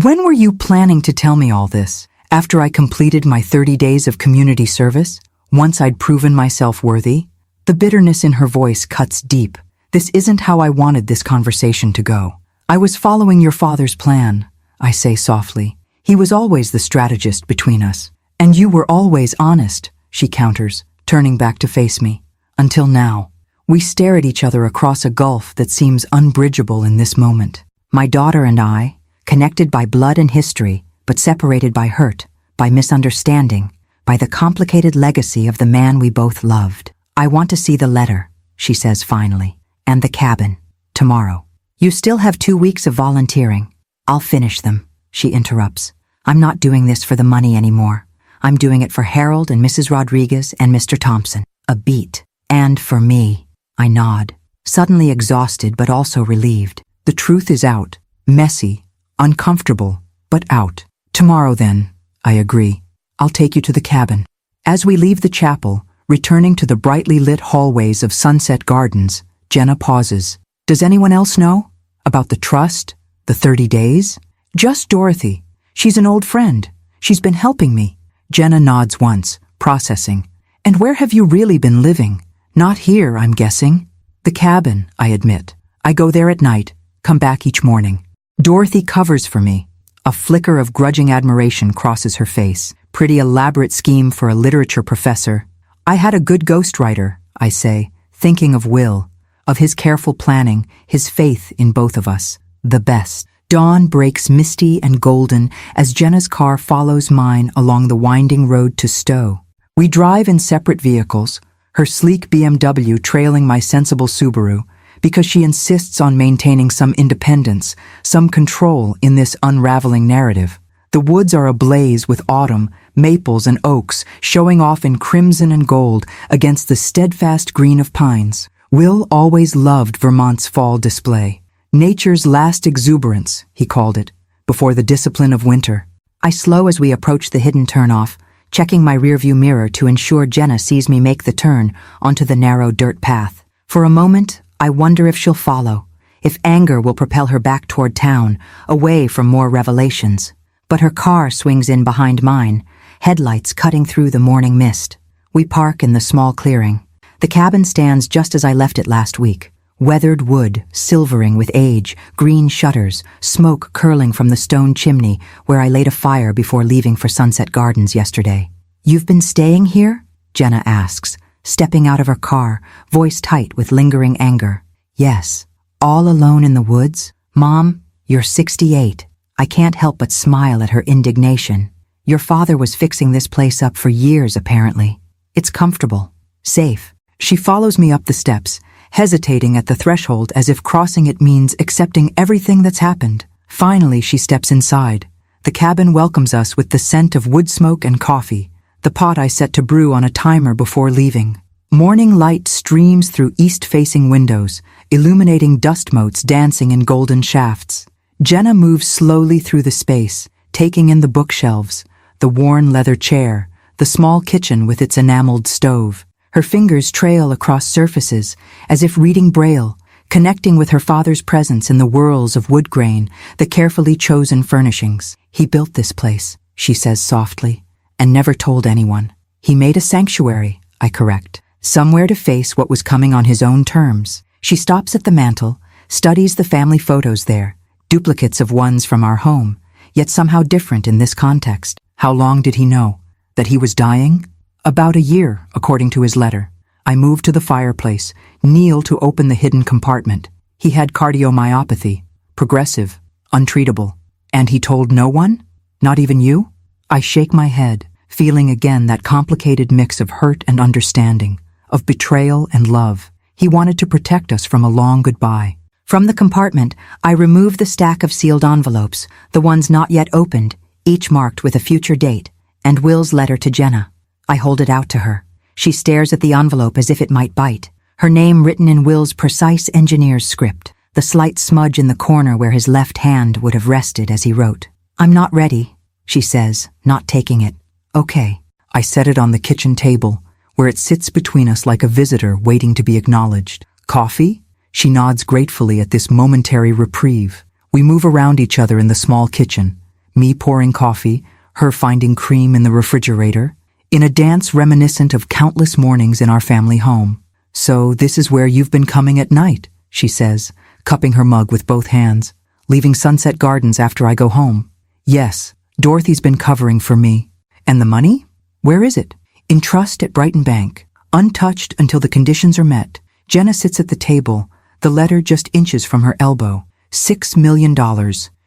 When were you planning to tell me all this? After I completed my 30 days of community service? Once I'd proven myself worthy? The bitterness in her voice cuts deep. This isn't how I wanted this conversation to go. I was following your father's plan. I say softly. He was always the strategist between us. And you were always honest, she counters, turning back to face me. Until now. We stare at each other across a gulf that seems unbridgeable in this moment. My daughter and I, connected by blood and history, but separated by hurt, by misunderstanding, by the complicated legacy of the man we both loved. I want to see the letter, she says finally, and the cabin, tomorrow. You still have 2 weeks of volunteering. I'll finish them, she interrupts. I'm not doing this for the money anymore. I'm doing it for Harold and Mrs. Rodriguez and Mr. Thompson. A beat. And for me. I nod, suddenly exhausted but also relieved. The truth is out. Messy, uncomfortable, but out. Tomorrow then, I agree. I'll take you to the cabin. As we leave the chapel, returning to the brightly lit hallways of Sunset Gardens, Jenna pauses. Does anyone else know? About the trust? The 30 days? Just Dorothy. She's an old friend. She's been helping me. Jenna nods once, processing. And where have you really been living? Not here, I'm guessing. The cabin, I admit. I go there at night, come back each morning. Dorothy covers for me. A flicker of grudging admiration crosses her face. Pretty elaborate scheme for a literature professor. I had a good ghostwriter, I say, thinking of Will, of his careful planning, his faith in both of us. The best. Dawn breaks misty and golden as Jenna's car follows mine along the winding road to Stowe. We drive in separate vehicles, her sleek BMW trailing my sensible Subaru, because she insists on maintaining some independence, some control in this unraveling narrative. The woods are ablaze with autumn, maples and oaks showing off in crimson and gold against the steadfast green of pines. Will always loved Vermont's fall display. Nature's last exuberance, he called it, before the discipline of winter. I slow as we approach the hidden turnoff, checking my rearview mirror to ensure Jenna sees me make the turn onto the narrow dirt path. For a moment, I wonder if she'll follow, if anger will propel her back toward town, away from more revelations. But her car swings in behind mine, headlights cutting through the morning mist. We park in the small clearing. The cabin stands just as I left it last week. Weathered wood, silvering with age, green shutters, smoke curling from the stone chimney where I laid a fire before leaving for Sunset Gardens yesterday. You've been staying here? Jenna asks, stepping out of her car, voice tight with lingering anger. Yes. All alone in the woods? Mom, you're 68. I can't help but smile at her indignation. Your father was fixing this place up for years, apparently. It's comfortable. Safe. She follows me up the steps, hesitating at the threshold as if crossing it means accepting everything that's happened. Finally, she steps inside. The cabin welcomes us with the scent of wood smoke and coffee, the pot I set to brew on a timer before leaving. Morning light streams through east-facing windows, illuminating dust motes dancing in golden shafts. Jenna moves slowly through the space, taking in the bookshelves, the worn leather chair, the small kitchen with its enameled stove. Her fingers trail across surfaces, as if reading Braille, connecting with her father's presence in the whirls of wood grain, the carefully chosen furnishings. He built this place, she says softly, and never told anyone. He made a sanctuary, I correct, somewhere to face what was coming on his own terms. She stops at the mantel, studies the family photos there, duplicates of ones from our home, yet somehow different in this context. How long did he know? That he was dying? About a year, according to his letter. I move to the fireplace, kneel to open the hidden compartment. He had cardiomyopathy, progressive, untreatable. And he told no one? Not even you? I shake my head, feeling again that complicated mix of hurt and understanding, of betrayal and love. He wanted to protect us from a long goodbye. From the compartment, I remove the stack of sealed envelopes, the ones not yet opened, each marked with a future date, and Will's letter to Jenna. I hold it out to her. She stares at the envelope as if it might bite. Her name written in Will's precise engineer's script, the slight smudge in the corner where his left hand would have rested as he wrote. I'm not ready, she says, not taking it. Okay. I set it on the kitchen table, where it sits between us like a visitor waiting to be acknowledged. Coffee? She nods gratefully at this momentary reprieve. We move around each other in the small kitchen, me pouring coffee, her finding cream in the refrigerator, in a dance reminiscent of countless mornings in our family home. So this is where you've been coming at night, she says, cupping her mug with both hands. leaving Sunset Gardens after I go home. Yes, Dorothy's been covering for me. And the money? Where is it? In trust at Brighton Bank, untouched until the conditions are met. Jenna sits at the table, the letter just inches from her elbow. $6 million.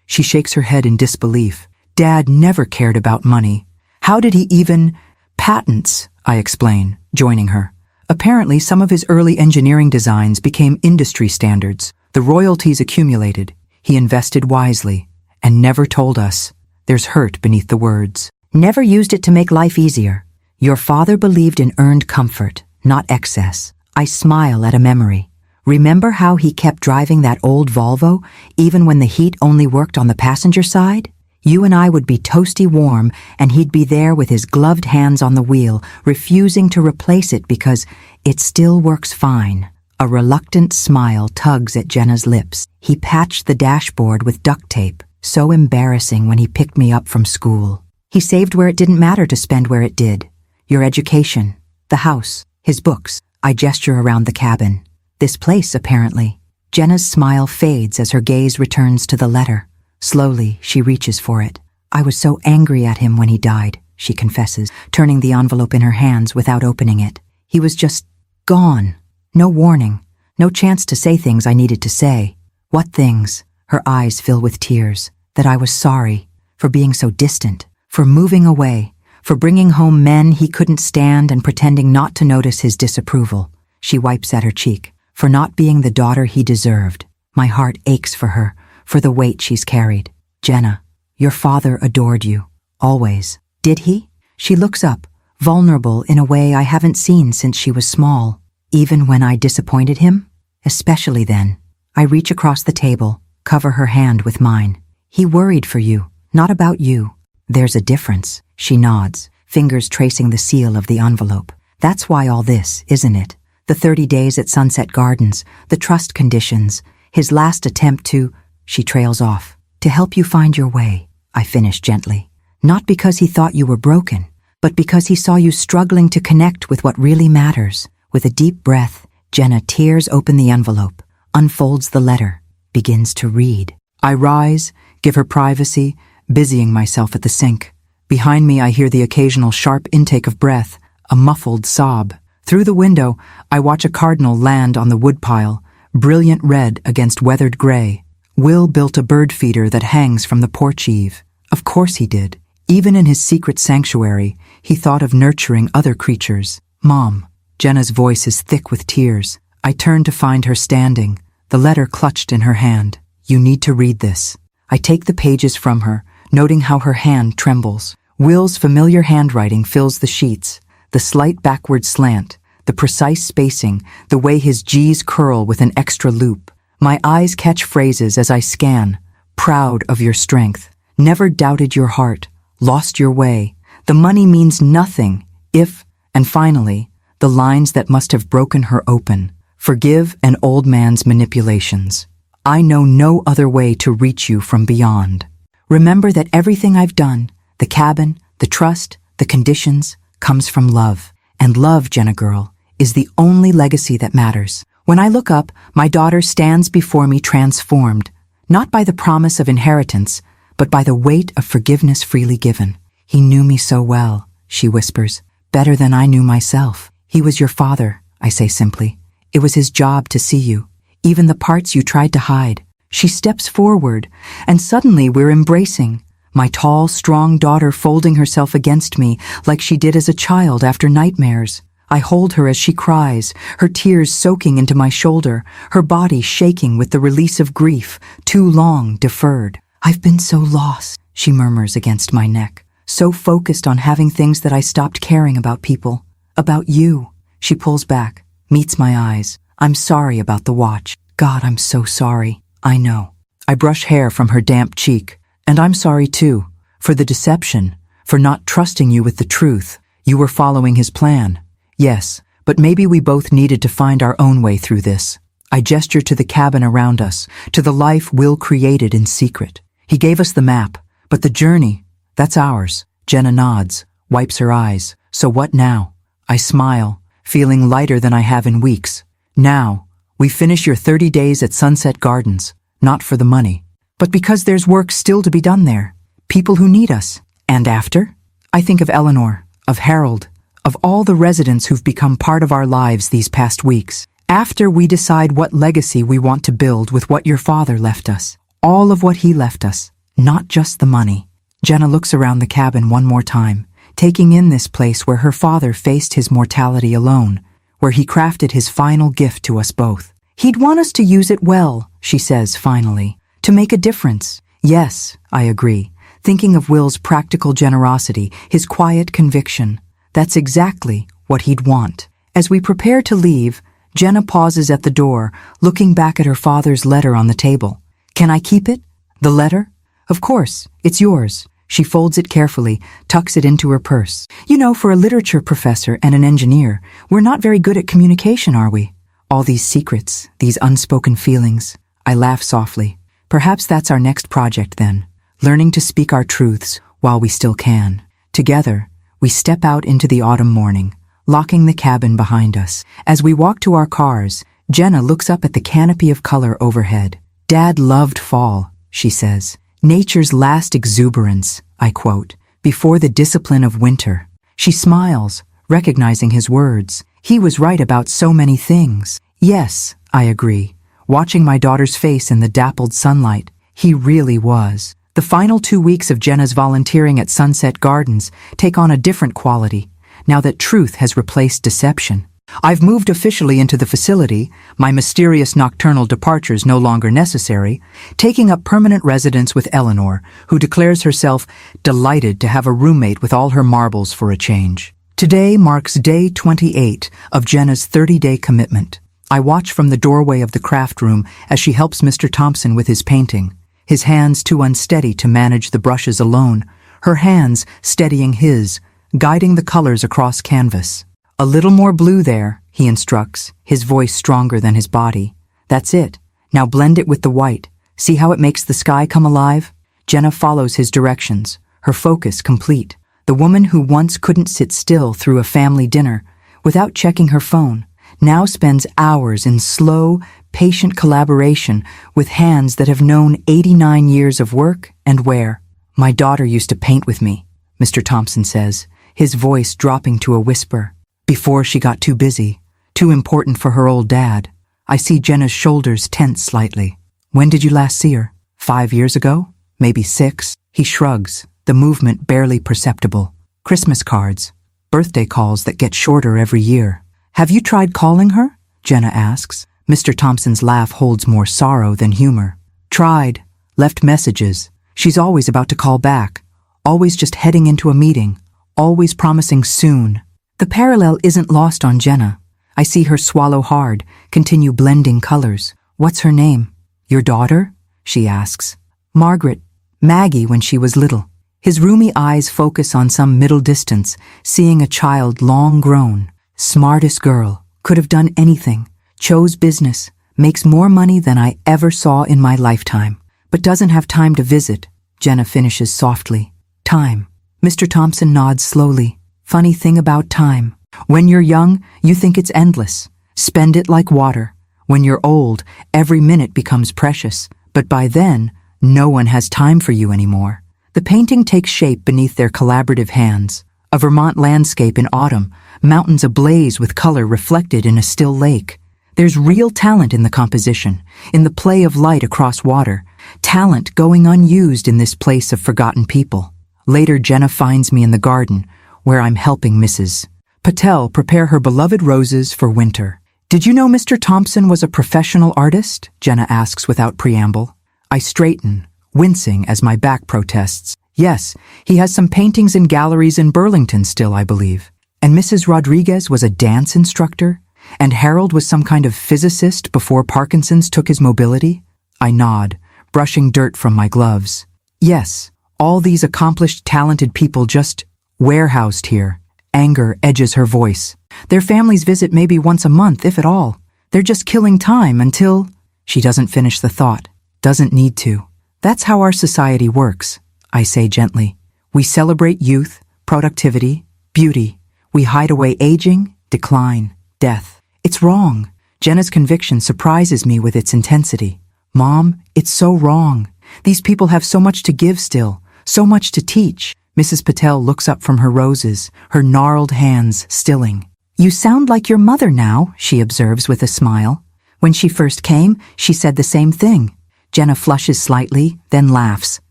She shakes her head in disbelief. Dad never cared about money. How did he even... Patents, I explain, joining her. Apparently, some of his early engineering designs became industry standards. The royalties accumulated. He invested wisely and never told us. There's hurt beneath the words. Never used it to make life easier. Your father believed in earned comfort, not excess. I smile at a memory. Remember how he kept driving that old Volvo, even when the heat only worked on the passenger side? You and I would be toasty warm, and he'd be there with his gloved hands on the wheel, refusing to replace it because it still works fine. A reluctant smile tugs at Jenna's lips. He patched the dashboard with duct tape, so embarrassing when he picked me up from school. He saved where it didn't matter to spend where it did. Your education, the house, his books. I gesture around the cabin. This place, apparently. Jenna's smile fades as her gaze returns to the letter. Slowly, she reaches for it. I was so angry at him when he died, she confesses, turning the envelope in her hands without opening it. He was just gone. No warning. No chance to say things I needed to say. What things? Her eyes fill with tears. That I was sorry. For being so distant. For moving away. For bringing home men he couldn't stand and pretending not to notice his disapproval. She wipes at her cheek. For not being the daughter he deserved. My heart aches for her, for the weight she's carried. Jenna, your father adored you. Always. Did he? She looks up, vulnerable in a way I haven't seen since she was small. Even when I disappointed him? Especially then. I reach across the table, cover her hand with mine. He worried for you, not about you. There's a difference. She nods, fingers tracing the seal of the envelope. That's why all this, isn't it? The 30 days at Sunset Gardens, the trust conditions, his last attempt to... She trails off. To help you find your way, I finish gently. Not because he thought you were broken, but because he saw you struggling to connect with what really matters. With a deep breath, Jenna tears open the envelope, unfolds the letter, begins to read. I rise, give her privacy, busying myself at the sink. Behind me I hear the occasional sharp intake of breath, a muffled sob. Through the window, I watch a cardinal land on the woodpile, brilliant red against weathered gray. Will built a bird feeder that hangs from the porch eave. Of course he did. Even in his secret sanctuary, he thought of nurturing other creatures. Mom. Jenna's voice is thick with tears. I turn to find her standing, the letter clutched in her hand. You need to read this. I take the pages from her, noting how her hand trembles. Will's familiar handwriting fills the sheets. The slight backward slant, the precise spacing, the way his G's curl with an extra loop. My eyes catch phrases as I scan. Proud of your strength. Never doubted your heart. Lost your way. The money means nothing if, and finally, the lines that must have broken her open. Forgive an old man's manipulations. I know no other way to reach you from beyond. Remember that everything I've done, the cabin, the trust, the conditions, comes from love. And love, Jenna girl, is the only legacy that matters. When I look up, my daughter stands before me transformed, not by the promise of inheritance, but by the weight of forgiveness freely given. He knew me so well, she whispers, better than I knew myself. He was your father, I say simply. It was his job to see you, even the parts you tried to hide. She steps forward, and suddenly we're embracing. My tall, strong daughter folding herself against me like she did as a child after nightmares. I hold her as she cries, her tears soaking into my shoulder, her body shaking with the release of grief, too long deferred. I've been so lost, she murmurs against my neck, so focused on having things that I stopped caring about people. About you. She pulls back, meets my eyes. I'm sorry about the watch. God, I'm so sorry. I know. I brush hair from her damp cheek. And I'm sorry too, for the deception, for not trusting you with the truth. You were following his plan. Yes, but maybe we both needed to find our own way through this. I gesture to the cabin around us, to the life Will created in secret. He gave us the map, but the journey, that's ours. Jenna nods, wipes her eyes. So what now? I smile, feeling lighter than I have in weeks. Now, we finish your 30 days at Sunset Gardens, not for the money, but because there's work still to be done there. People who need us. And after? I think of Eleanor, of Harold, of all the residents who've become part of our lives these past weeks. After we decide what legacy we want to build with what your father left us. All of what he left us, not just the money. Jenna looks around the cabin one more time, taking in this place where her father faced his mortality alone, where he crafted his final gift to us both. He'd want us to use it well, she says finally, to make a difference. Yes, I agree, thinking of Will's practical generosity, his quiet conviction. That's exactly what he'd want. As we prepare to leave, Jenna pauses at the door, looking back at her father's letter on the table. Can I keep it? The letter? Of course, it's yours. She folds it carefully, tucks it into her purse. You know, for a literature professor and an engineer, we're not very good at communication, are we? All these secrets, these unspoken feelings. I laugh softly. Perhaps that's our next project then, learning to speak our truths while we still can. Together, we step out into the autumn morning, locking the cabin behind us. As we walk to our cars, Jenna looks up at the canopy of color overhead. Dad loved fall, she says. Nature's last exuberance, I quote, before the discipline of winter. She smiles, recognizing his words. He was right about so many things. Yes, I agree. Watching my daughter's face in the dappled sunlight, he really was. The final 2 weeks of Jenna's volunteering at Sunset Gardens take on a different quality, now that truth has replaced deception. I've moved officially into the facility, my mysterious nocturnal departures no longer necessary, taking up permanent residence with Eleanor, who declares herself delighted to have a roommate with all her marbles for a change. Today marks day 28 of Jenna's 30-day commitment. I watch from the doorway of the craft room as she helps Mr. Thompson with his painting, his hands too unsteady to manage the brushes alone, her hands steadying his, guiding the colors across canvas. A little more blue there, he instructs, his voice stronger than his body. That's it. Now blend it with the white. See how it makes the sky come alive? Jenna follows his directions, her focus complete. The woman who once couldn't sit still through a family dinner without checking her phone now spends hours in slow, patient collaboration with hands that have known 89 years of work and wear. My daughter used to paint with me, Mr. Thompson says, his voice dropping to a whisper. Before she got too busy, too important for her old dad. I see Jenna's shoulders tense slightly. When did you last see her? 5 years ago? Maybe 6? He shrugs, the movement barely perceptible. Christmas cards, birthday calls that get shorter every year. Have you tried calling her? Jenna asks. Mr. Thompson's laugh holds more sorrow than humor. Tried, left messages. She's always about to call back, always just heading into a meeting, always promising soon. The parallel isn't lost on Jenna. I see her swallow hard, continue blending colors. What's her name? Your daughter? She asks. Margaret. Maggie when she was little. His roomy eyes focus on some middle distance, seeing a child long grown. Smartest girl. Could have done anything. Chose business. Makes more money than I ever saw in my lifetime. But doesn't have time to visit. Jenna finishes softly. Time. Mr. Thompson nods slowly. Funny thing about time. When you're young, you think it's endless. Spend it like water. When you're old, every minute becomes precious. But by then, no one has time for you anymore. The painting takes shape beneath their collaborative hands. A Vermont landscape in autumn, mountains ablaze with color reflected in a still lake. There's real talent in the composition, in the play of light across water. Talent going unused in this place of forgotten people. Later, Jenna finds me in the garden, where I'm helping Mrs. Patel prepare her beloved roses for winter. Did you know Mr. Thompson was a professional artist? Jenna asks without preamble. I straighten, wincing as my back protests. Yes, he has some paintings in galleries in Burlington still, I believe. And Mrs. Rodriguez was a dance instructor? And Harold was some kind of physicist before Parkinson's took his mobility? I nod, brushing dirt from my gloves. Yes, all these accomplished, talented people just warehoused here. Anger edges her voice. Their families visit maybe once a month, if at all. They're just killing time until... She doesn't finish the thought. Doesn't need to. That's how our society works, I say gently. We celebrate youth, productivity, beauty. We hide away aging, decline, death. It's wrong. Jenna's conviction surprises me with its intensity. Mom, it's so wrong. These people have so much to give still, so much to teach. Mrs. Patel looks up from her roses, her gnarled hands stilling. You sound like your mother now, she observes with a smile. When she first came, she said the same thing. Jenna flushes slightly, then laughs.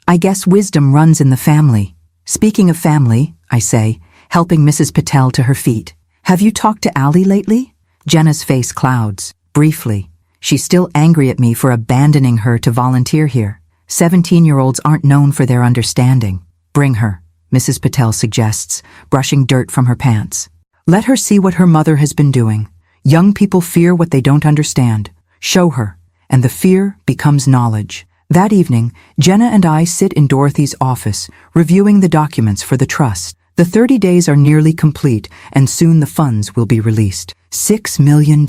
I guess wisdom runs in the family. Speaking of family, I say, helping Mrs. Patel to her feet. Have you talked to Allie lately? Jenna's face clouds, briefly. She's still angry at me for abandoning her to volunteer here. 17-year-olds aren't known for their understanding. Bring her, Mrs. Patel suggests, brushing dirt from her pants. Let her see what her mother has been doing. Young people fear what they don't understand. Show her, and the fear becomes knowledge. That evening, Jenna and I sit in Dorothy's office, reviewing the documents for the trust. The 30 days are nearly complete, and soon the funds will be released. $6 million,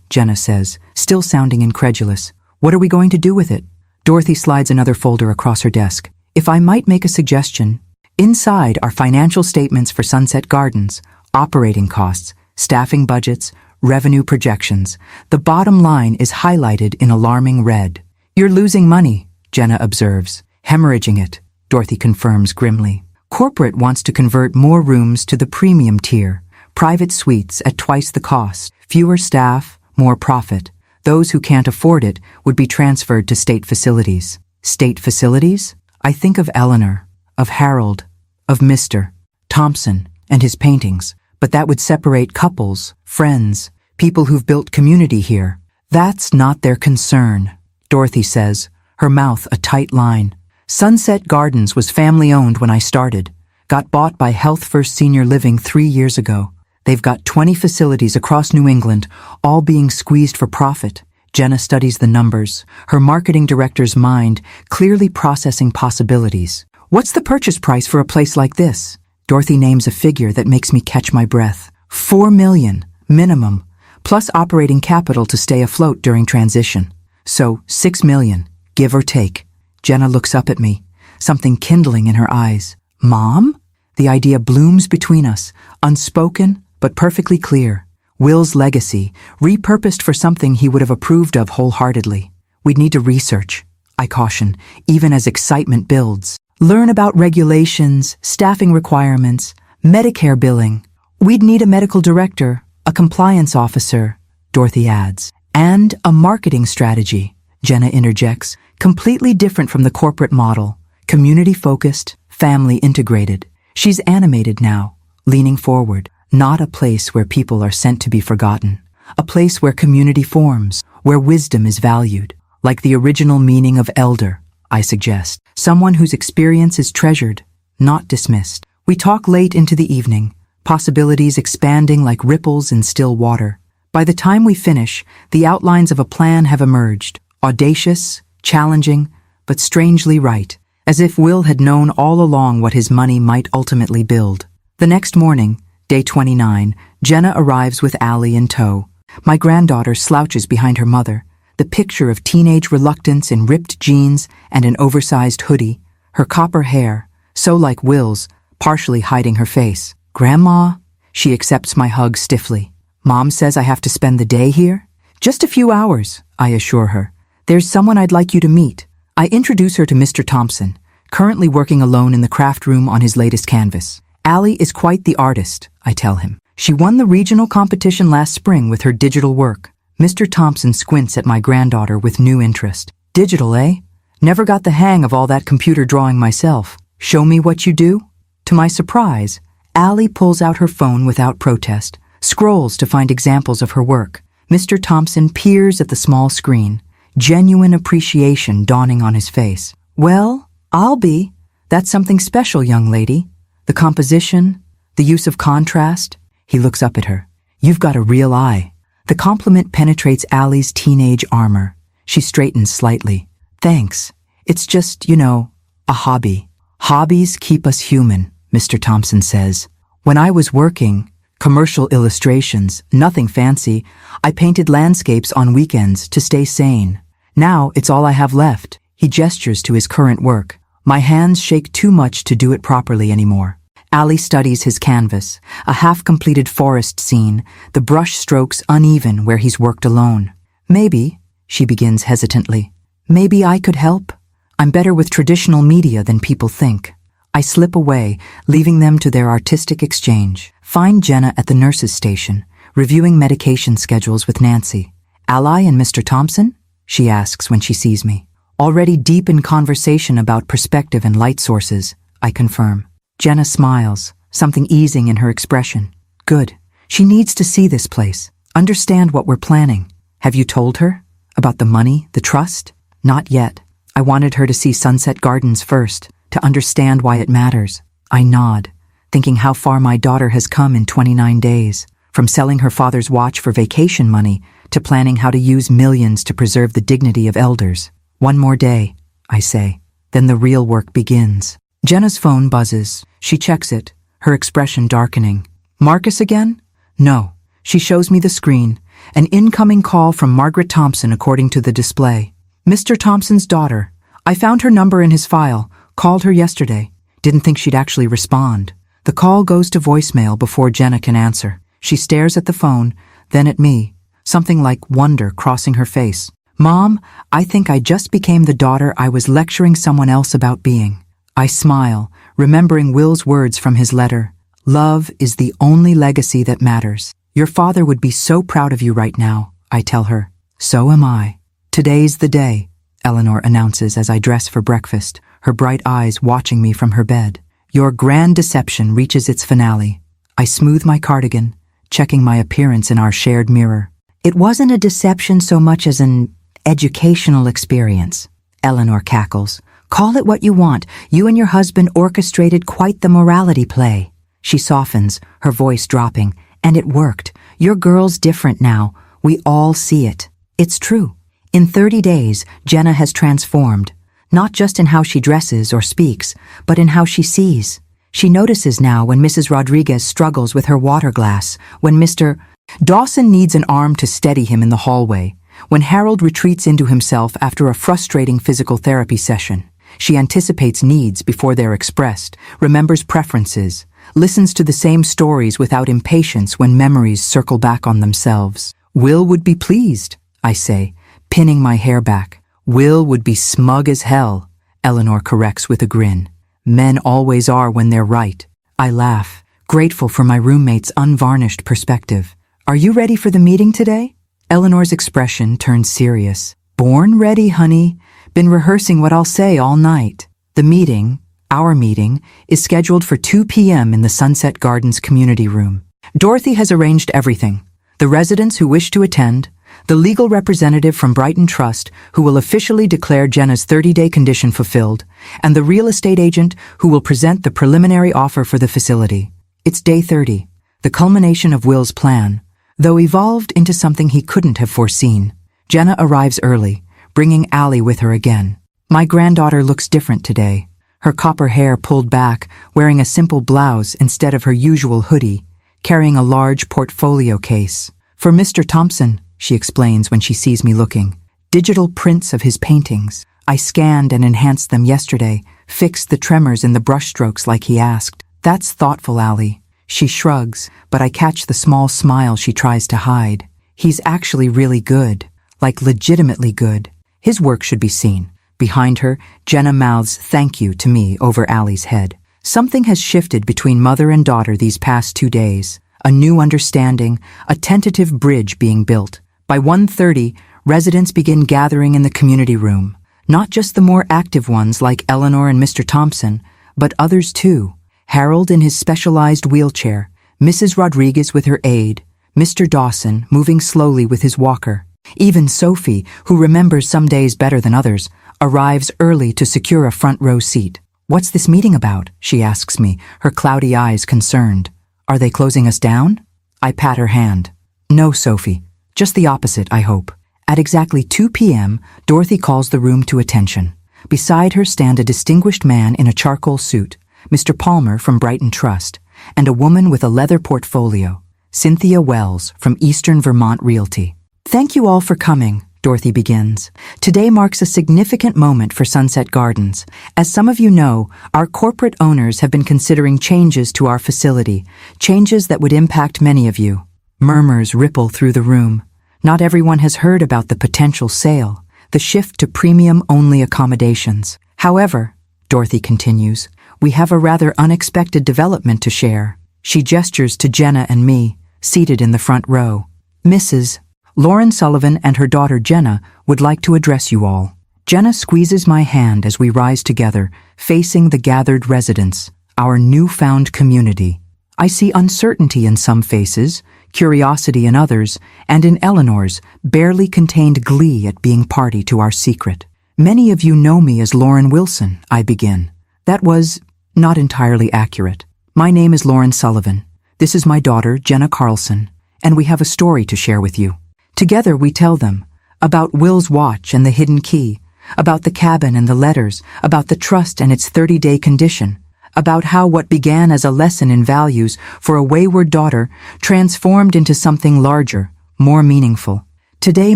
Jenna says, still sounding incredulous. What are we going to do with it? Dorothy slides another folder across her desk. If I might make a suggestion, inside are financial statements for Sunset Gardens, operating costs, staffing budgets, revenue projections. The bottom line is highlighted in alarming red. You're losing money, Jenna observes. Hemorrhaging it, Dorothy confirms grimly. Corporate wants to convert more rooms to the premium tier, private suites at twice the cost, fewer staff, more profit. Those who can't afford it would be transferred to state facilities. State facilities? I think of Eleanor, of Harold, of Mr. Thompson and his paintings, but that would separate couples, friends, people who've built community here. That's not their concern, Dorothy says, her mouth a tight line. Sunset Gardens was family-owned when I started, got bought by Health First Senior Living 3 years ago. They've got 20 facilities across New England, all being squeezed for profit. Jenna studies the numbers, her marketing director's mind clearly processing possibilities. What's the purchase price for a place like this? Dorothy names a figure that makes me catch my breath. $4 million, minimum, plus operating capital to stay afloat during transition. So, $6 million, give or take. Jenna looks up at me, something kindling in her eyes. Mom? The idea blooms between us, unspoken but perfectly clear. Will's legacy, repurposed for something he would have approved of wholeheartedly. We'd need to research, I caution, even as excitement builds. Learn about regulations, staffing requirements, Medicare billing. We'd need a medical director, a compliance officer, Dorothy adds, and a marketing strategy, Jenna interjects, completely different from the corporate model, community-focused, family-integrated. She's animated now, leaning forward. Not a place where people are sent to be forgotten. A place where community forms, where wisdom is valued. Like the original meaning of elder, I suggest. Someone whose experience is treasured, not dismissed. We talk late into the evening, possibilities expanding like ripples in still water. By the time we finish, the outlines of a plan have emerged. Audacious, challenging, but strangely right. As if Will had known all along what his money might ultimately build. The next morning, Day 29, Jenna arrives with Allie in tow. My granddaughter slouches behind her mother, the picture of teenage reluctance in ripped jeans and an oversized hoodie, her copper hair, so like Will's, partially hiding her face. Grandma? She accepts my hug stiffly. Mom says I have to spend the day here? Just a few hours, I assure her. There's someone I'd like you to meet. I introduce her to Mr. Thompson, currently working alone in the craft room on his latest canvas. Allie is quite the artist, I tell him. She won the regional competition last spring with her digital work. Mr. Thompson squints at my granddaughter with new interest. Digital, eh? Never got the hang of all that computer drawing myself. Show me what you do? To my surprise, Allie pulls out her phone without protest, scrolls to find examples of her work. Mr. Thompson peers at the small screen, genuine appreciation dawning on his face. Well, I'll be. That's something special, young lady. The composition, the use of contrast. He looks up at her. You've got a real eye. The compliment penetrates Allie's teenage armor. She straightens slightly. Thanks. It's just, a hobby. Hobbies keep us human, Mr. Thompson says. When I was working, commercial illustrations, nothing fancy, I painted landscapes on weekends to stay sane. Now it's all I have left. He gestures to his current work. My hands shake too much to do it properly anymore. Allie studies his canvas, a half-completed forest scene, the brush strokes uneven where he's worked alone. Maybe, she begins hesitantly, maybe I could help? I'm better with traditional media than people think. I slip away, leaving them to their artistic exchange. Find Jenna at the nurse's station, reviewing medication schedules with Nancy. Ally and Mr. Thompson? She asks when she sees me. Already deep in conversation about perspective and light sources, I confirm. Jenna smiles, something easing in her expression. Good. She needs to see this place, understand what we're planning. Have you told her? About the money, the trust? Not yet. I wanted her to see Sunset Gardens first, to understand why it matters. I nod, thinking how far my daughter has come in 29 days, from selling her father's watch for vacation money to planning how to use millions to preserve the dignity of elders. One more day, I say. Then the real work begins. Jenna's phone buzzes. She checks it, her expression darkening. Marcus again? No. She shows me the screen. An incoming call from Margaret Thompson according to the display. Mr. Thompson's daughter. I found her number in his file. Called her yesterday. Didn't think she'd actually respond. The call goes to voicemail before Jenna can answer. She stares at the phone, then at me. Something like wonder crossing her face. Mom, I think I just became the daughter I was lecturing someone else about being. I smile, remembering Will's words from his letter. Love is the only legacy that matters. Your father would be so proud of you right now, I tell her. So am I. Today's the day, Eleanor announces as I dress for breakfast, her bright eyes watching me from her bed. Your grand deception reaches its finale. I smooth my cardigan, checking my appearance in our shared mirror. It wasn't a deception so much as an educational experience, Eleanor cackles. Call it what you want. You and your husband orchestrated quite the morality play. She softens, her voice dropping. And it worked. Your girl's different now. We all see it. It's true. In 30 days, Jenna has transformed. Not just in how she dresses or speaks, but in how she sees. She notices now when Mrs. Rodriguez struggles with her water glass, when Mr. Dawson needs an arm to steady him in the hallway, when Harold retreats into himself after a frustrating physical therapy session. She anticipates needs before they're expressed, remembers preferences, listens to the same stories without impatience when memories circle back on themselves. Will would be pleased, I say, pinning my hair back. Will would be smug as hell, Eleanor corrects with a grin. Men always are when they're right. I laugh, grateful for my roommate's unvarnished perspective. Are you ready for the meeting today? Eleanor's expression turns serious. Born ready, honey. Been rehearsing what I'll say all night. The meeting, our meeting, is scheduled for 2 p.m. in the Sunset Gardens community room. Dorothy has arranged everything. The residents who wish to attend, the legal representative from Brighton Trust who will officially declare Jenna's 30-day condition fulfilled, and the real estate agent who will present the preliminary offer for the facility. It's day 30, the culmination of Will's plan, though evolved into something he couldn't have foreseen. Jenna arrives early, bringing Allie with her again. My granddaughter looks different today. Her copper hair pulled back, wearing a simple blouse instead of her usual hoodie, carrying a large portfolio case. For Mr. Thompson, she explains when she sees me looking. Digital prints of his paintings. I scanned and enhanced them yesterday, fixed the tremors in the brushstrokes like he asked. That's thoughtful, Allie. She shrugs, but I catch the small smile she tries to hide. He's actually really good, like legitimately good. His work should be seen. Behind her, Jenna mouths thank you to me over Allie's head. Something has shifted between mother and daughter these past 2 days. A new understanding, a tentative bridge being built. By 1:30, residents begin gathering in the community room. Not just the more active ones like Eleanor and Mr. Thompson, but others too. Harold in his specialized wheelchair, Mrs. Rodriguez with her aide, Mr. Dawson moving slowly with his walker. Even Sophie, who remembers some days better than others, arrives early to secure a front row seat. What's this meeting about? She asks me, her cloudy eyes concerned. Are they closing us down? I pat her hand. No, Sophie. Just the opposite, I hope. At exactly 2 p.m., Dorothy calls the room to attention. Beside her stand a distinguished man in a charcoal suit, Mr. Palmer from Brighton Trust, and a woman with a leather portfolio, Cynthia Wells from Eastern Vermont Realty. Thank you all for coming, Dorothy begins. Today marks a significant moment for Sunset Gardens. As some of you know, our corporate owners have been considering changes to our facility, changes that would impact many of you. Murmurs ripple through the room. Not everyone has heard about the potential sale, the shift to premium-only accommodations. However, Dorothy continues, we have a rather unexpected development to share. She gestures to Jenna and me, seated in the front row. Mrs. Lauren Sullivan and her daughter Jenna would like to address you all. Jenna squeezes my hand as we rise together, facing the gathered residents, our newfound community. I see uncertainty in some faces, curiosity in others, and in Eleanor's barely contained glee at being party to our secret. Many of you know me as Lauren Wilson, I begin. That was not entirely accurate. My name is Lauren Sullivan. This is my daughter, Jenna Carlson, and we have a story to share with you. Together we tell them about Will's watch and the hidden key, about the cabin and the letters, about the trust and its 30-day condition, about how what began as a lesson in values for a wayward daughter transformed into something larger, more meaningful. Today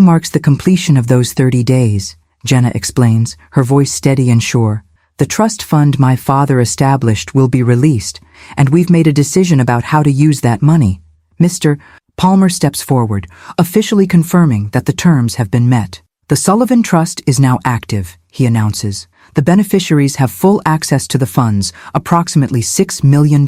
marks the completion of those 30 days, Jenna explains, her voice steady and sure. The trust fund my father established will be released, and we've made a decision about how to use that money. Mr. Palmer steps forward, officially confirming that the terms have been met. The Sullivan Trust is now active, he announces. The beneficiaries have full access to the funds, approximately $6 million.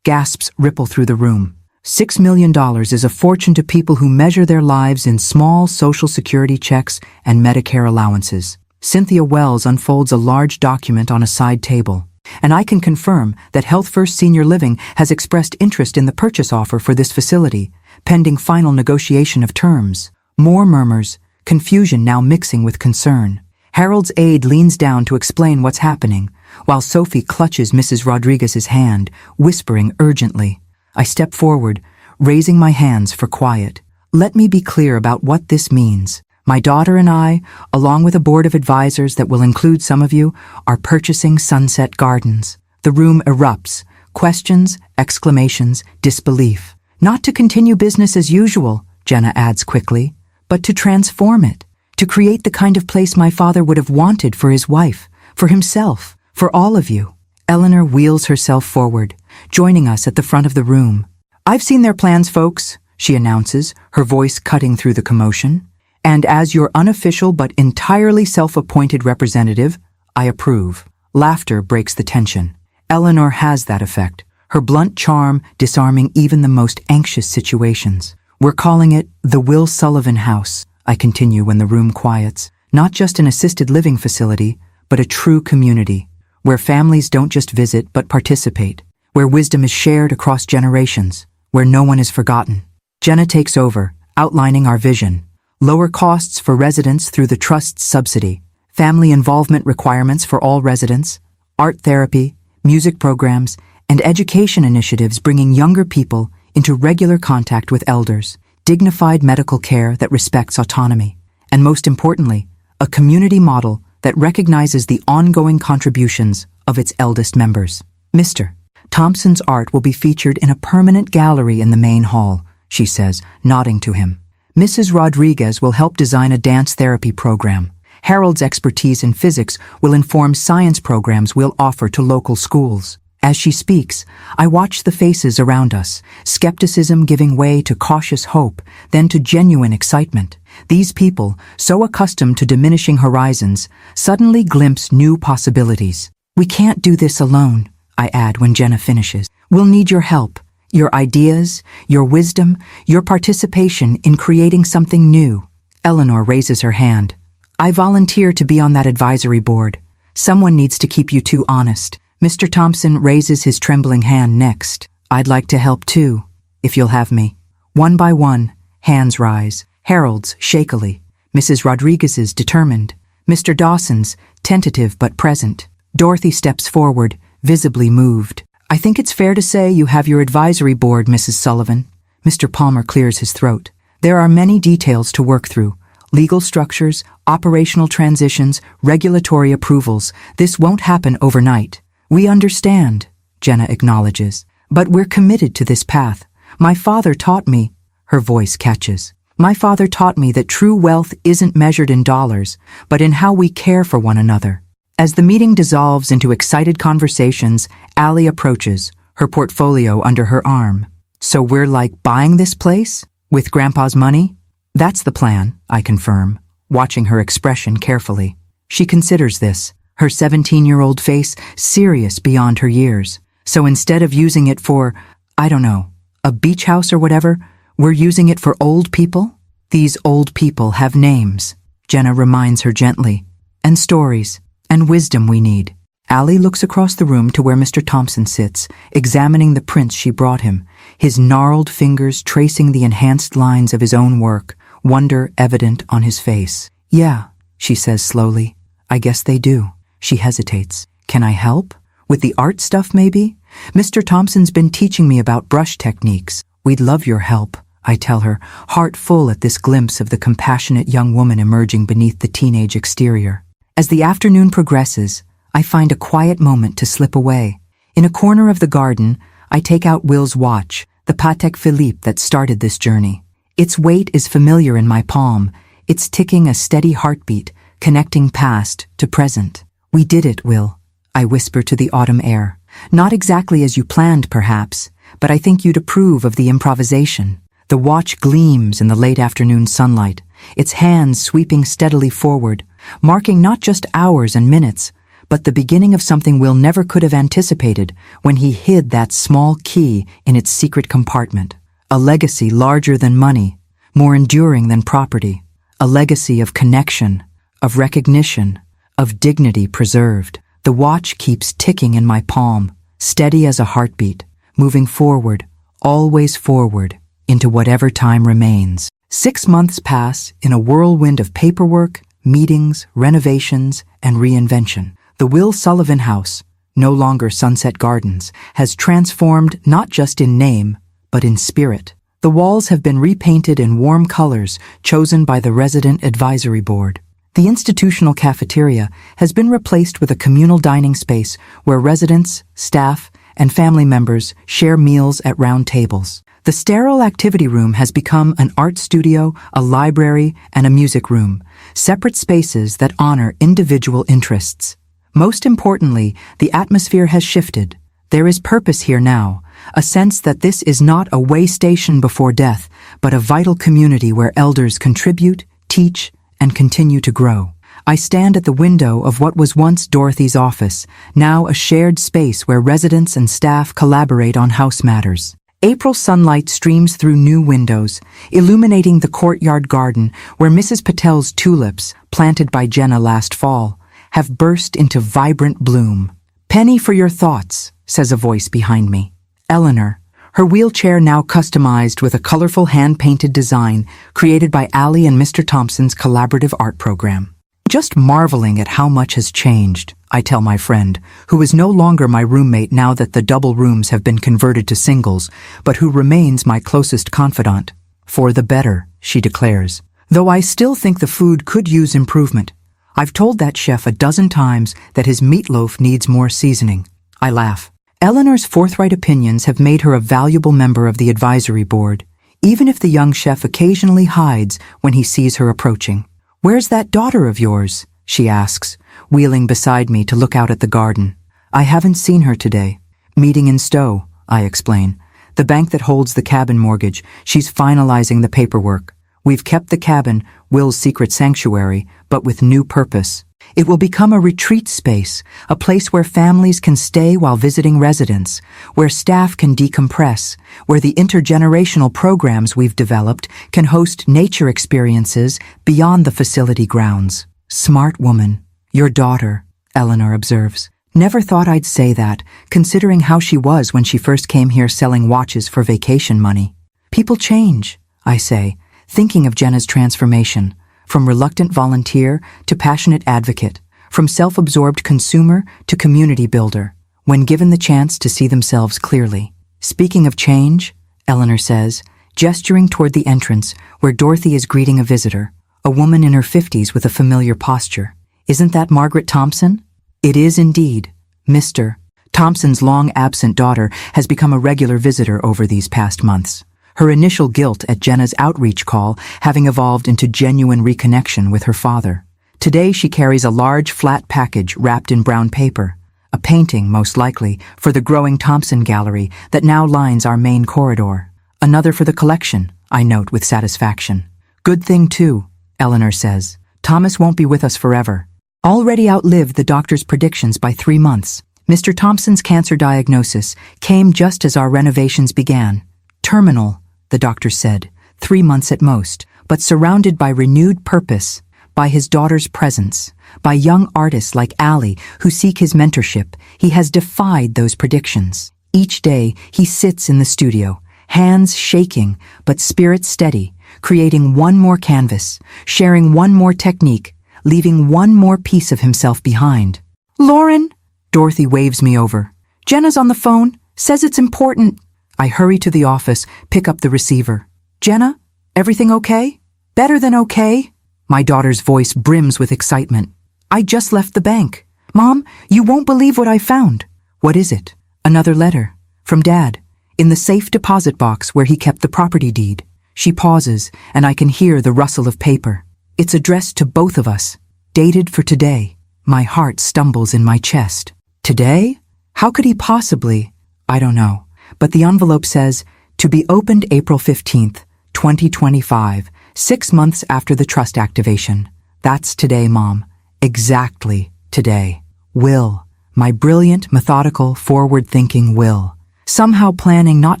Gasps ripple through the room. $6 million is a fortune to people who measure their lives in small Social Security checks and Medicare allowances. Cynthia Wells unfolds a large document on a side table, and I can confirm that Health First Senior Living has expressed interest in the purchase offer for this facility, pending final negotiation of terms. More murmurs, confusion now mixing with concern. Harold's aide leans down to explain what's happening, while Sophie clutches Mrs. Rodriguez's hand, whispering urgently. I step forward, raising my hands for quiet. Let me be clear about what this means. My daughter and I, along with a board of advisors that will include some of you, are purchasing Sunset Gardens. The room erupts. Questions, exclamations, disbelief. Not to continue business as usual, Jenna adds quickly, but to transform it, to create the kind of place my father would have wanted for his wife, for himself, for all of you. Eleanor wheels herself forward, joining us at the front of the room. I've seen their plans, folks, she announces, her voice cutting through the commotion. And as your unofficial but entirely self-appointed representative, I approve. Laughter breaks the tension. Eleanor has that effect, her blunt charm disarming even the most anxious situations. We're calling it the Will Sullivan House, I continue when the room quiets. Not just an assisted living facility, but a true community, where families don't just visit but participate, where wisdom is shared across generations, where no one is forgotten. Jenna takes over, outlining our vision. Lower costs for residents through the Trust's subsidy, family involvement requirements for all residents, art therapy, music programs, and education initiatives bringing younger people into regular contact with elders, dignified medical care that respects autonomy, and most importantly, a community model that recognizes the ongoing contributions of its eldest members. Mr. Thompson's art will be featured in a permanent gallery in the main hall, she says, nodding to him. Mrs. Rodriguez will help design a dance therapy program. Harold's expertise in physics will inform science programs we'll offer to local schools. As she speaks, I watch the faces around us, skepticism giving way to cautious hope, then to genuine excitement. These people, so accustomed to diminishing horizons, suddenly glimpse new possibilities. We can't do this alone, I add when Jenna finishes. We'll need your help. Your ideas, your wisdom, your participation in creating something new. Eleanor raises her hand. I volunteer to be on that advisory board. Someone needs to keep you two honest. Mr. Thompson raises his trembling hand next. I'd like to help too, if you'll have me. One by one, hands rise. Harold's, shakily. Mrs. Rodriguez's, determined. Mr. Dawson's, tentative but present. Dorothy steps forward, visibly moved. I think it's fair to say you have your advisory board, Mrs. Sullivan. Mr. Palmer clears his throat. There are many details to work through. Legal structures, operational transitions, regulatory approvals. This won't happen overnight. We understand, Jenna acknowledges. But we're committed to this path. My father taught me, her voice catches. My father taught me that true wealth isn't measured in dollars, but in how we care for one another. As the meeting dissolves into excited conversations, Allie approaches, her portfolio under her arm. So we're like buying this place? With Grandpa's money? That's the plan, I confirm, watching her expression carefully. She considers this, her 17-year-old face serious beyond her years. So instead of using it for, I don't know, a beach house or whatever, we're using it for old people? These old people have names, Jenna reminds her gently, and stories, and wisdom we need. Allie looks across the room to where Mr. Thompson sits, examining the prints she brought him, his gnarled fingers tracing the enhanced lines of his own work, wonder evident on his face. Yeah, she says slowly. I guess they do. She hesitates. Can I help? With the art stuff, maybe? Mr. Thompson's been teaching me about brush techniques. We'd love your help, I tell her, heart full at this glimpse of the compassionate young woman emerging beneath the teenage exterior. As the afternoon progresses, I find a quiet moment to slip away. In a corner of the garden, I take out Will's watch, the Patek Philippe that started this journey. Its weight is familiar in my palm, its ticking a steady heartbeat, connecting past to present. We did it, Will, I whisper to the autumn air. Not exactly as you planned, perhaps, but I think you'd approve of the improvisation. The watch gleams in the late afternoon sunlight, its hands sweeping steadily forward, marking not just hours and minutes, but the beginning of something Will never could have anticipated when he hid that small key in its secret compartment. A legacy larger than money, more enduring than property. A legacy of connection, of recognition, of dignity preserved. The watch keeps ticking in my palm, steady as a heartbeat, moving forward, always forward, into whatever time remains. 6 months pass in a whirlwind of paperwork, meetings, renovations, and reinvention. The Will Sullivan House, no longer Sunset Gardens, has transformed not just in name, but in spirit. The walls have been repainted in warm colors chosen by the resident advisory board. The institutional cafeteria has been replaced with a communal dining space where residents, staff, and family members share meals at round tables. The sterile activity room has become an art studio, a library, and a music room, separate spaces that honor individual interests. Most importantly, the atmosphere has shifted. There is purpose here now, a sense that this is not a way station before death, but a vital community where elders contribute, teach, and continue to grow. I stand at the window of what was once Dorothy's office, now a shared space where residents and staff collaborate on house matters. April sunlight streams through new windows, illuminating the courtyard garden where Mrs. Patel's tulips, planted by Jenna last fall, have burst into vibrant bloom. Penny for your thoughts, says a voice behind me. Eleanor, her wheelchair now customized with a colorful hand-painted design created by Allie and Mr. Thompson's collaborative art program. Just marveling at how much has changed, I tell my friend, who is no longer my roommate now that the double rooms have been converted to singles, but who remains my closest confidant. For the better, she declares. Though I still think the food could use improvement. I've told that chef a dozen times that his meatloaf needs more seasoning. I laugh. Eleanor's forthright opinions have made her a valuable member of the advisory board, even if the young chef occasionally hides when he sees her approaching. Where's that daughter of yours? She asks, wheeling beside me to look out at the garden. I haven't seen her today. Meeting in Stowe, I explain. The bank that holds the cabin mortgage. She's finalizing the paperwork. We've kept the cabin, Will's secret sanctuary, but with new purpose. It will become a retreat space, a place where families can stay while visiting residents, where staff can decompress, where the intergenerational programs we've developed can host nature experiences beyond the facility grounds. Smart woman, your daughter, Eleanor observes. Never thought I'd say that, considering how she was when she first came here selling watches for vacation money. People change, I say, thinking of Jenna's transformation, from reluctant volunteer to passionate advocate, from self-absorbed consumer to community builder, when given the chance to see themselves clearly. Speaking of change, Eleanor says, gesturing toward the entrance where Dorothy is greeting a visitor, a woman in her 50s with a familiar posture. Isn't that Margaret Thompson? It is indeed. Mr. Thompson's long-absent daughter has become a regular visitor over these past months. Her initial guilt at Jenna's outreach call having evolved into genuine reconnection with her father. Today she carries a large flat package wrapped in brown paper, a painting, most likely, for the growing Thompson gallery that now lines our main corridor. Another for the collection, I note with satisfaction. Good thing too, Eleanor says. Thomas won't be with us forever. already outlived the doctor's predictions by 3 months. Mr. Thompson's cancer diagnosis came just as our renovations began. Terminal, the doctor said, 3 months at most, but surrounded by renewed purpose, by his daughter's presence, by young artists like Allie who seek his mentorship. He has defied those predictions. Each day, he sits in the studio, hands shaking, but spirit steady, creating one more canvas, sharing one more technique, leaving one more piece of himself behind. "Lauren!" Dorothy waves me over. "Jenna's on the phone, says it's important." I hurry to the office, pick up the receiver. "Jenna, everything okay?" "Better than okay." My daughter's voice brims with excitement. "I just left the bank. Mom, you won't believe what I found." "What is it?" "Another letter. From Dad. In the safe deposit box where he kept the property deed." She pauses, and I can hear the rustle of paper. It's addressed to both of us, dated for today. My heart stumbles in my chest. Today? How could he possibly? I don't know. But the envelope says, "To be opened April 15th, 2025, 6 months after the trust activation." That's today, Mom. Exactly today. Will. My brilliant, methodical, forward-thinking Will. Somehow planning not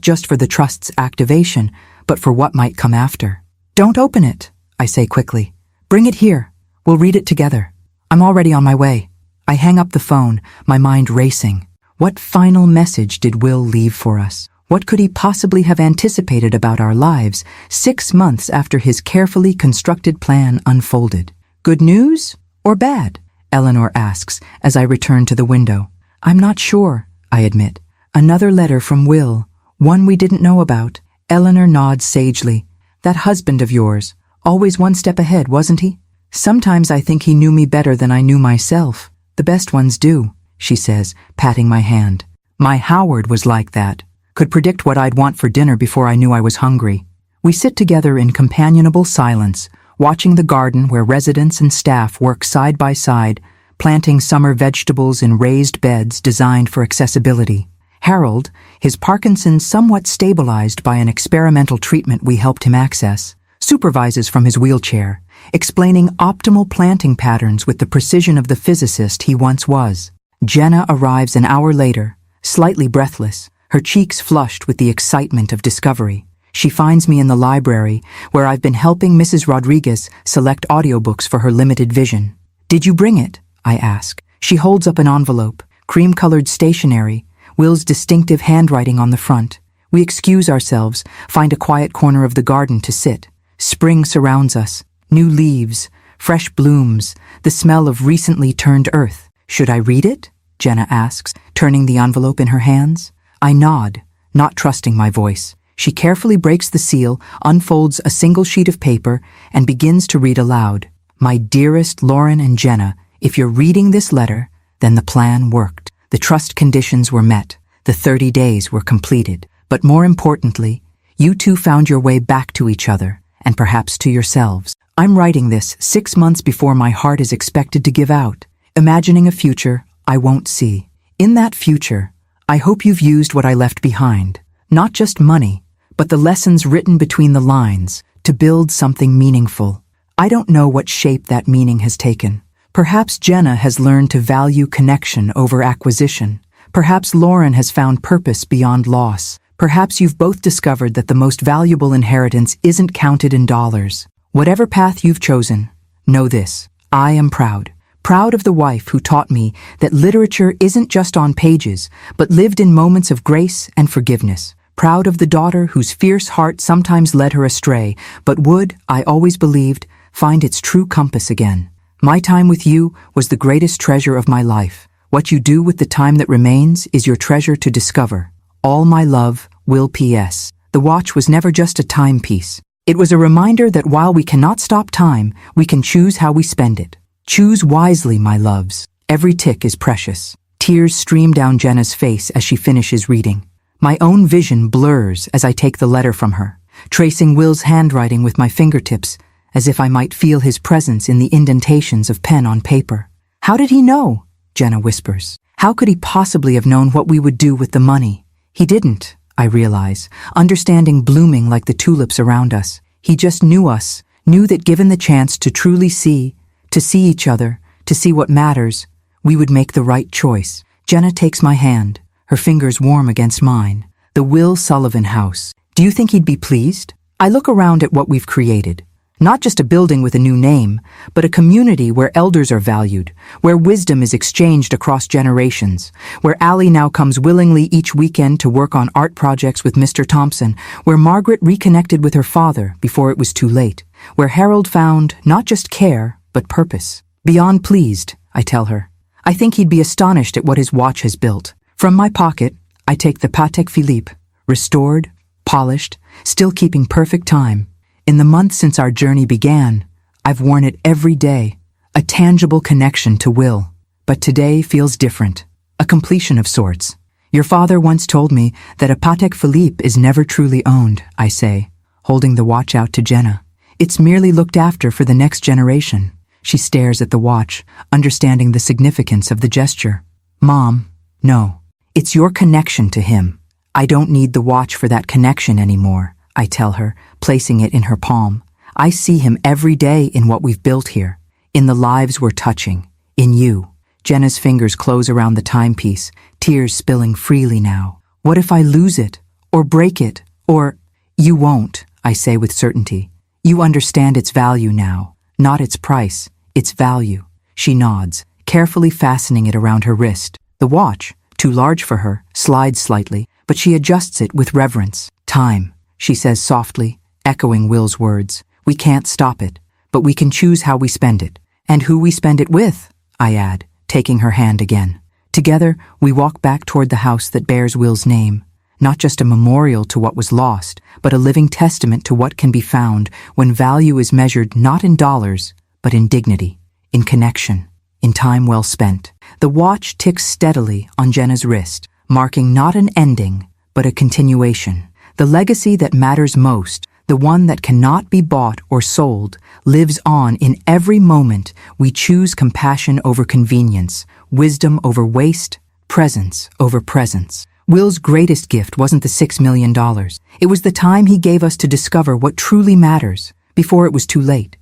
just for the trust's activation, but for what might come after. "Don't open it," I say quickly. "Bring it here. We'll read it together." "I'm already on my way." I hang up the phone, my mind racing. What final message did Will leave for us? What could he possibly have anticipated about our lives 6 months after his carefully constructed plan unfolded? Good news or bad? Eleanor asks as I return to the window. "I'm not sure," I admit. "Another letter from Will, one we didn't know about." Eleanor nods sagely. "That husband of yours, always one step ahead, wasn't he? Sometimes I think he knew me better than I knew myself. The best ones do," she says, patting my hand. "My Howard was like that. Could predict what I'd want for dinner before I knew I was hungry." We sit together in companionable silence, watching the garden where residents and staff work side by side, planting summer vegetables in raised beds designed for accessibility. Harold, his Parkinson's somewhat stabilized by an experimental treatment we helped him access, supervises from his wheelchair, explaining optimal planting patterns with the precision of the physicist he once was. Jenna arrives an hour later, slightly breathless, her cheeks flushed with the excitement of discovery. She finds me in the library, where I've been helping Mrs. Rodriguez select audiobooks for her limited vision. "Did you bring it?" I ask. She holds up an envelope, cream-colored stationery, Will's distinctive handwriting on the front. We excuse ourselves, find a quiet corner of the garden to sit. Spring surrounds us. New leaves, fresh blooms, the smell of recently turned earth. "Should I read it?" Jenna asks, turning the envelope in her hands. I nod, not trusting my voice. She carefully breaks the seal, unfolds a single sheet of paper, and begins to read aloud. "My dearest Lauren and Jenna, if you're reading this letter, then the plan worked. The trust conditions were met. The 30 days were completed. But more importantly, you two found your way back to each other, and perhaps to yourselves. I'm writing this 6 months before my heart is expected to give out, imagining a future I won't see. In that future, I hope you've used what I left behind, not just money, but the lessons written between the lines, to build something meaningful. I don't know what shape that meaning has taken. Perhaps Jenna has learned to value connection over acquisition. Perhaps Lauren has found purpose beyond loss. Perhaps you've both discovered that the most valuable inheritance isn't counted in dollars. Whatever path you've chosen, know this: I am proud. Proud of the wife who taught me that literature isn't just on pages, but lived in moments of grace and forgiveness. Proud of the daughter whose fierce heart sometimes led her astray, but would, I always believed, find its true compass again. My time with you was the greatest treasure of my life. What you do with the time that remains is your treasure to discover. All my love, Will. P.S. The watch was never just a timepiece. It was a reminder that while we cannot stop time, we can choose how we spend it. Choose wisely, my loves. Every tick is precious. Tears stream down Jenna's face as she finishes reading. My own vision blurs as I take the letter from her, tracing Will's handwriting with my fingertips, as if I might feel his presence in the indentations of pen on paper. "How did he know?" Jenna whispers. "How could he possibly have known what we would do with the money?" "He didn't," I realize, understanding blooming like the tulips around us. "He just knew us, knew that given the chance to truly see, to see each other, to see what matters, we would make the right choice. Jenna takes my hand, her fingers warm against mine. The Will Sullivan house. Do you think he'd be pleased? I look around at what we've created. Not just a building with a new name, but a community where elders are valued, where wisdom is exchanged across generations, where Allie now comes willingly each weekend to work on art projects with Mr. Thompson, where Margaret reconnected with her father before it was too late, where Harold found not just care, but purpose. Beyond pleased, I tell her. I think he'd be astonished at what his watch has built. From my pocket, I take the Patek Philippe, restored, polished, still keeping perfect time. In the months since our journey began, I've worn it every day, a tangible connection to Will. But today feels different, a completion of sorts. Your father once told me that a Patek Philippe is never truly owned, I say, holding the watch out to Jenna. It's merely looked after for the next generation. She stares at the watch, understanding the significance of the gesture. Mom, no, it's your connection to him. I don't need the watch for that connection anymore, I tell her, placing it in her palm. I see him every day in what we've built here, in the lives we're touching, in you. Jenna's fingers close around the timepiece, tears spilling freely now. What if I lose it, or break it, or... You won't, I say with certainty. You understand its value now, not its price, its value. She nods, carefully fastening it around her wrist. The watch, too large for her, slides slightly, but she adjusts it with reverence. Time, she says softly, echoing Will's words. We can't stop it, but we can choose how we spend it. And who we spend it with, I add, taking her hand again. Together, we walk back toward the house that bears Will's name. Not just a memorial to what was lost, but a living testament to what can be found when value is measured not in dollars, but in dignity, in connection, in time well spent. The watch ticks steadily on Jenna's wrist, marking not an ending, but a continuation. The legacy that matters most, the one that cannot be bought or sold, lives on in every moment we choose compassion over convenience, wisdom over waste, presence over presence. Will's greatest gift wasn't the $6 million. It was the time he gave us to discover what truly matters, before it was too late.